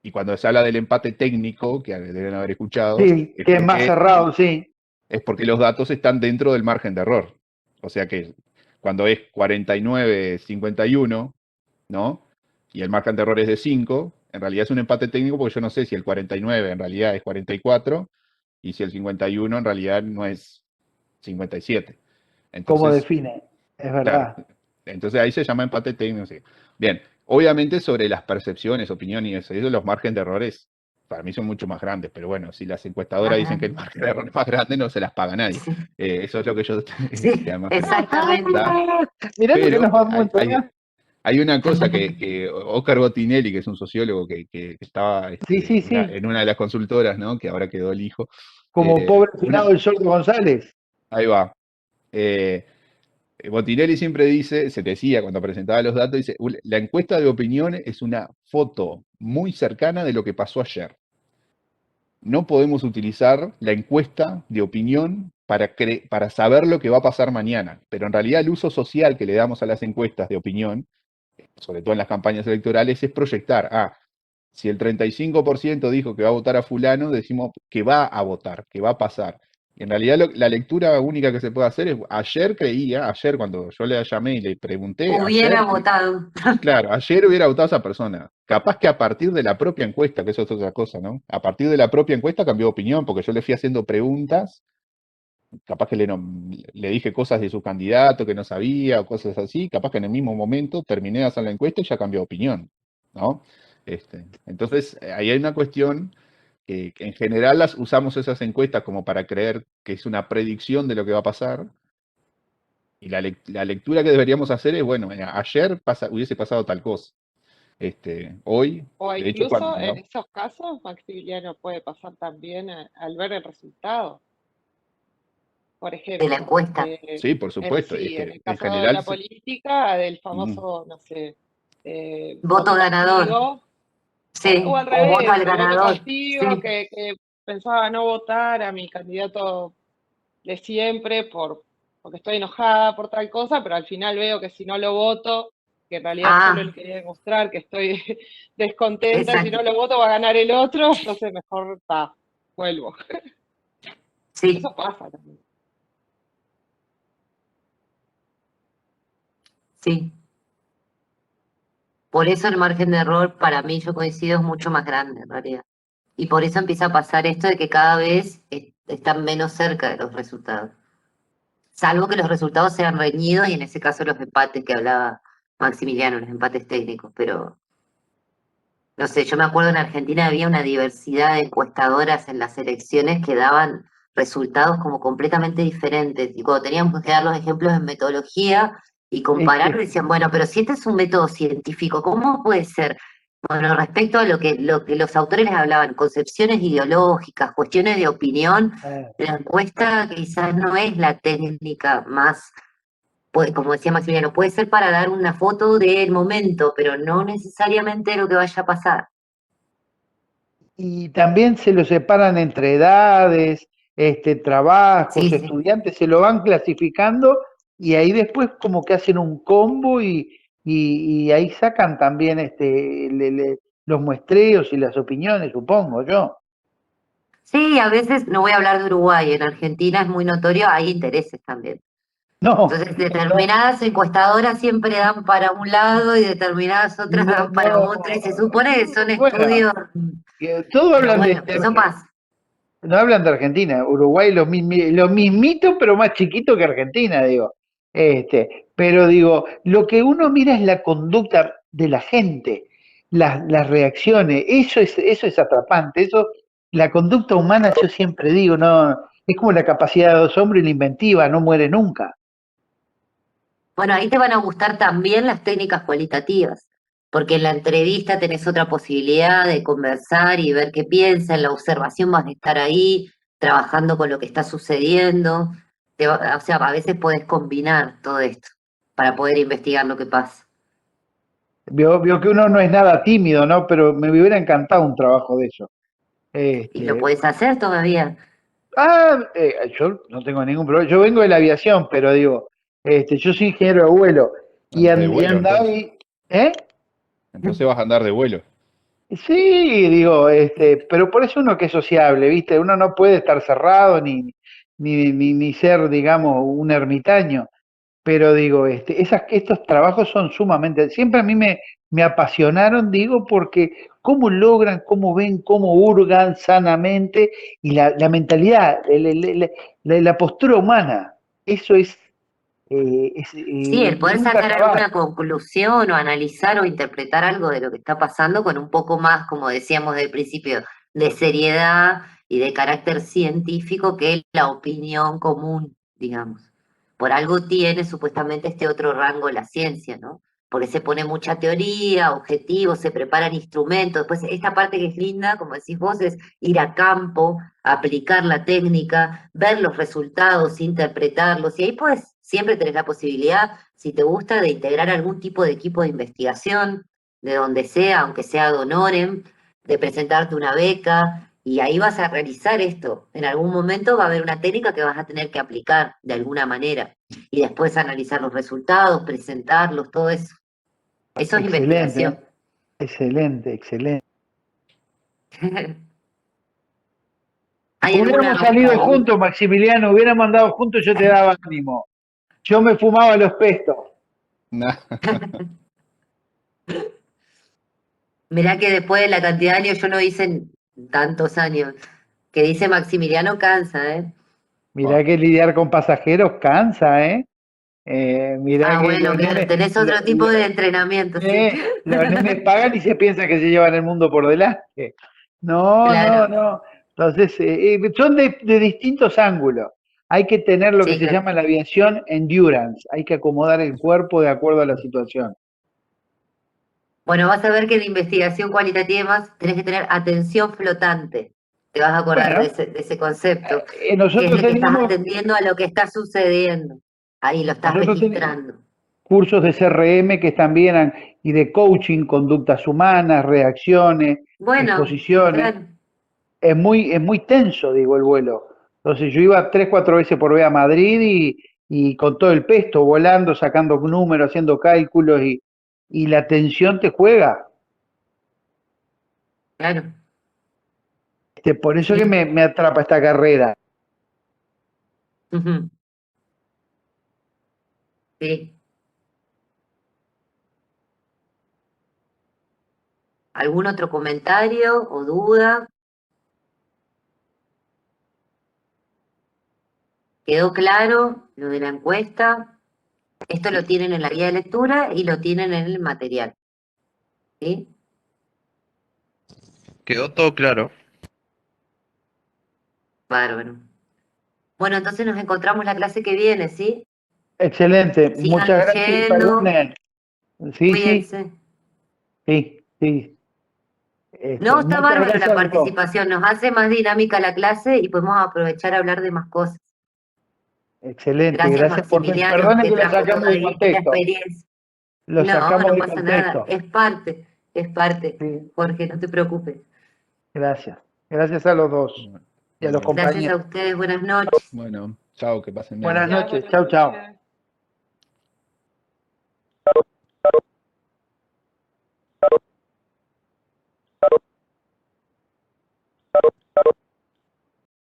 y cuando se habla del empate técnico, que deben haber escuchado, Sí, que es más cerrado, sí. es porque los datos están dentro del margen de error. O sea que cuando es 49-51, ¿no? Y el margen de error es de 5, en realidad es un empate técnico porque yo no sé si el 49 en realidad es 44 y si el 51 en realidad no es 57. ¿Cómo Entonces, define? Es claro, verdad. entonces ahí se llama empate técnico. Sí. Bien, obviamente sobre las percepciones, opiniones y eso, los márgenes de errores para mí son mucho más grandes, pero bueno, si las encuestadoras dicen que el margen de error es más grande, no se las paga nadie. Sí, Eso es lo que yo sí, además, exactamente. Mirá lo que nos pero vamos a enterar. hay una cosa que Oscar Bottinelli, que es un sociólogo que estaba Sí, sí, sí. en una de las consultoras, ¿no?, que ahora quedó el hijo, Como pobre una, finado el Sordo González. ahí va. Eh, Bottinelli siempre dice, se decía cuando presentaba los datos, dice, la encuesta de opinión es una foto muy cercana de lo que pasó ayer. No podemos utilizar la encuesta de opinión para saber lo que va a pasar mañana, pero en realidad el uso social que le damos a las encuestas de opinión, sobre todo en las campañas electorales, es proyectar, si el 35% dijo que va a votar a fulano, decimos que va a votar, que va a pasar. En realidad la lectura única que se puede hacer es, ayer cuando yo le llamé y le pregunté, Hubiera votado. claro, ayer hubiera votado a esa persona. Capaz que a partir de la propia encuesta, que eso es otra cosa, ¿no? A partir de la propia encuesta cambió de opinión, porque yo le fui haciendo preguntas, capaz que le dije cosas de su candidato que no sabía o cosas así, capaz que en el mismo momento terminé de hacer la encuesta y ya cambió de opinión, ¿no? Entonces, ahí hay una cuestión que en general las usamos esas encuestas como para creer que es una predicción de lo que va a pasar, y la lectura que deberíamos hacer es, bueno, ayer hubiese pasado tal cosa. Hoy, O de hecho, incluso en ¿no? esos casos, Maximiliano, puede pasar también al ver el resultado. por De la ejemplo. encuesta. Sí, por supuesto. Es Sí, en que el en caso de general, la política, del mm, famoso, no sé, Voto ganador. castigo, o Sí, al o voto revés, al el voto ganador. castigo, Sí, que pensaba no votar a mi candidato de siempre porque estoy enojada por tal cosa, pero al final veo que si no lo voto, que en realidad solo le ah, quería demostrar que estoy descontenta, y si exacto. no lo voto va a ganar el otro, entonces mejor vuelvo. Sí, Eso pasa también. sí. Por eso el margen de error, para mí, yo coincido, es mucho más grande en realidad. Y por eso empieza a pasar esto de que cada vez están menos cerca de los resultados. Salvo que los resultados sean reñidos y en ese caso los empates que hablaba Maximiliano, los empates técnicos. Pero no sé, yo me acuerdo en Argentina había una diversidad de encuestadoras en las elecciones que daban resultados como completamente diferentes. Y cuando teníamos que dar los ejemplos en metodología y Es comparar, que, decían, bueno, pero si este es un método científico, ¿cómo puede ser? Bueno, respecto a lo que los autores les hablaban, concepciones ideológicas, cuestiones de opinión, eh, la encuesta quizás no es la técnica más, como decía Maximiliano, puede ser para dar una foto del momento, pero no necesariamente lo que vaya a pasar. y también se lo separan entre edades, trabajos, Sí, sí. estudiantes, se lo van clasificando y ahí después como que hacen un combo y ahí sacan también los muestreos y las opiniones, supongo yo. Sí, a veces, no voy a hablar de Uruguay, en Argentina es muy notorio, hay intereses también. No, Entonces, no, determinadas encuestadoras siempre dan para un lado y determinadas otras no, dan para otro, y se supone que son bueno, estudios, que todos pero hablan bueno, eso pasa. no hablan de Argentina, Uruguay lo mismito, pero más chiquito que Argentina, digo. Pero digo, lo que uno mira es la conducta de la gente, las reacciones, eso es atrapante, eso, la conducta humana, yo siempre digo, no, es como la capacidad de los hombres y la inventiva, no muere nunca. Bueno, ahí te van a gustar también las técnicas cualitativas, porque en la entrevista tenés otra posibilidad de conversar y ver qué piensa, en la observación vas a estar ahí, trabajando con lo que está sucediendo. O sea, a veces podés combinar todo esto para poder investigar lo que pasa. Vio que uno no es nada tímido, ¿no? Pero me hubiera encantado un trabajo de eso. Y lo Este, podés hacer todavía. yo no tengo ningún problema. Yo vengo de la aviación, pero digo, yo soy ingeniero de vuelo andás de y vuelo andaba entonces. y, ¿eh? Entonces vas a andar de vuelo. Sí, digo, pero por eso uno que es sociable, ¿viste? Uno no puede estar cerrado ni ser, digamos, un ermitaño. Pero digo, estos trabajos son sumamente, siempre a mí me apasionaron, digo, porque cómo logran, cómo ven, cómo hurgan sanamente y la mentalidad, la postura humana, eso Sí, el poder nunca sacar acabar. alguna conclusión o analizar o interpretar algo de lo que está pasando con un poco más, como decíamos del principio, de seriedad y de carácter científico que la opinión común, digamos. Por algo tiene supuestamente este otro rango la ciencia, ¿no? Porque se pone mucha teoría, objetivos, se preparan instrumentos. Después, esta parte que es linda, como decís vos, es ir a campo, aplicar la técnica, ver los resultados, interpretarlos. Y ahí pues siempre tenés la posibilidad, si te gusta, de integrar algún tipo de equipo de investigación, de donde sea, aunque sea ad honorem, de presentarte una beca. Y ahí vas a realizar esto. En algún momento va a haber una técnica que vas a tener que aplicar de alguna manera. Y después analizar los resultados, presentarlos, todo eso. Eso es investigación. Excelente, excelente, excelente. ¿Hay Hubiéramos alguna, salido algún... juntos, Maximiliano, hubiéramos andado juntos, yo te daba ánimo. Yo me fumaba los pestos. Nah. Mirá que después de la cantidad de años, yo no hice tantos años, que dice Maximiliano cansa, ¿eh? Mirá que lidiar con pasajeros cansa, ¿eh? Mirá Ah, que bueno, claro, tenés otro tipo de entrenamiento, sí. los nenes pagan y se piensa que se llevan el mundo por delante. No, no, Claro, no. Entonces, son de distintos ángulos. Hay que tener lo que sí, se claro. llama en la aviación endurance. Hay que acomodar el cuerpo de acuerdo a la situación. Bueno, vas a ver que de investigación cualitativa y demás tenés que tener atención flotante. te vas a acordar Bueno, de ese concepto, que es nosotros de que estás teníamos, atendiendo a lo que está sucediendo. Ahí lo estás nosotros teníamos registrando. cursos de CRM que también eran, y de coaching, conductas humanas, reacciones, Bueno, exposiciones. claro. Es muy tenso, digo, el vuelo. Entonces yo iba 3, 4 veces por vez a Madrid y con todo el pesto, volando, sacando números, haciendo cálculos y la tensión te juega. Claro, Por eso sí. que me atrapa esta carrera. Ujú. Sí. ¿Algún otro comentario o duda? ¿Quedó claro lo de la encuesta? Esto lo tienen en la guía de lectura y lo tienen en el material. ¿Sí? Quedó todo claro. Bárbaro. Bueno, entonces nos encontramos la clase que viene, ¿sí? Excelente, Sigan muchas gracias y leyendo, perdonen. Sí, sí, cuídense. sí. No, está Muchas bárbaro gracias la a los dos. participación, nos hace más dinámica la clase y podemos aprovechar a hablar de más cosas. Excelente, Gracias, gracias por... Maximiliano, Perdonen que que lo trajo sacamos toda de esta la contexto. experiencia. Lo No, sacamos no de pasa nada, contexto. es parte, Sí, Jorge, no te preocupes. gracias. Gracias a los dos y a los Bueno, Gracias a compañeros. ustedes, buenas noches. bueno, chao, que pasen bien. Buenas Gracias, noches. buenas Chau, chau. noches.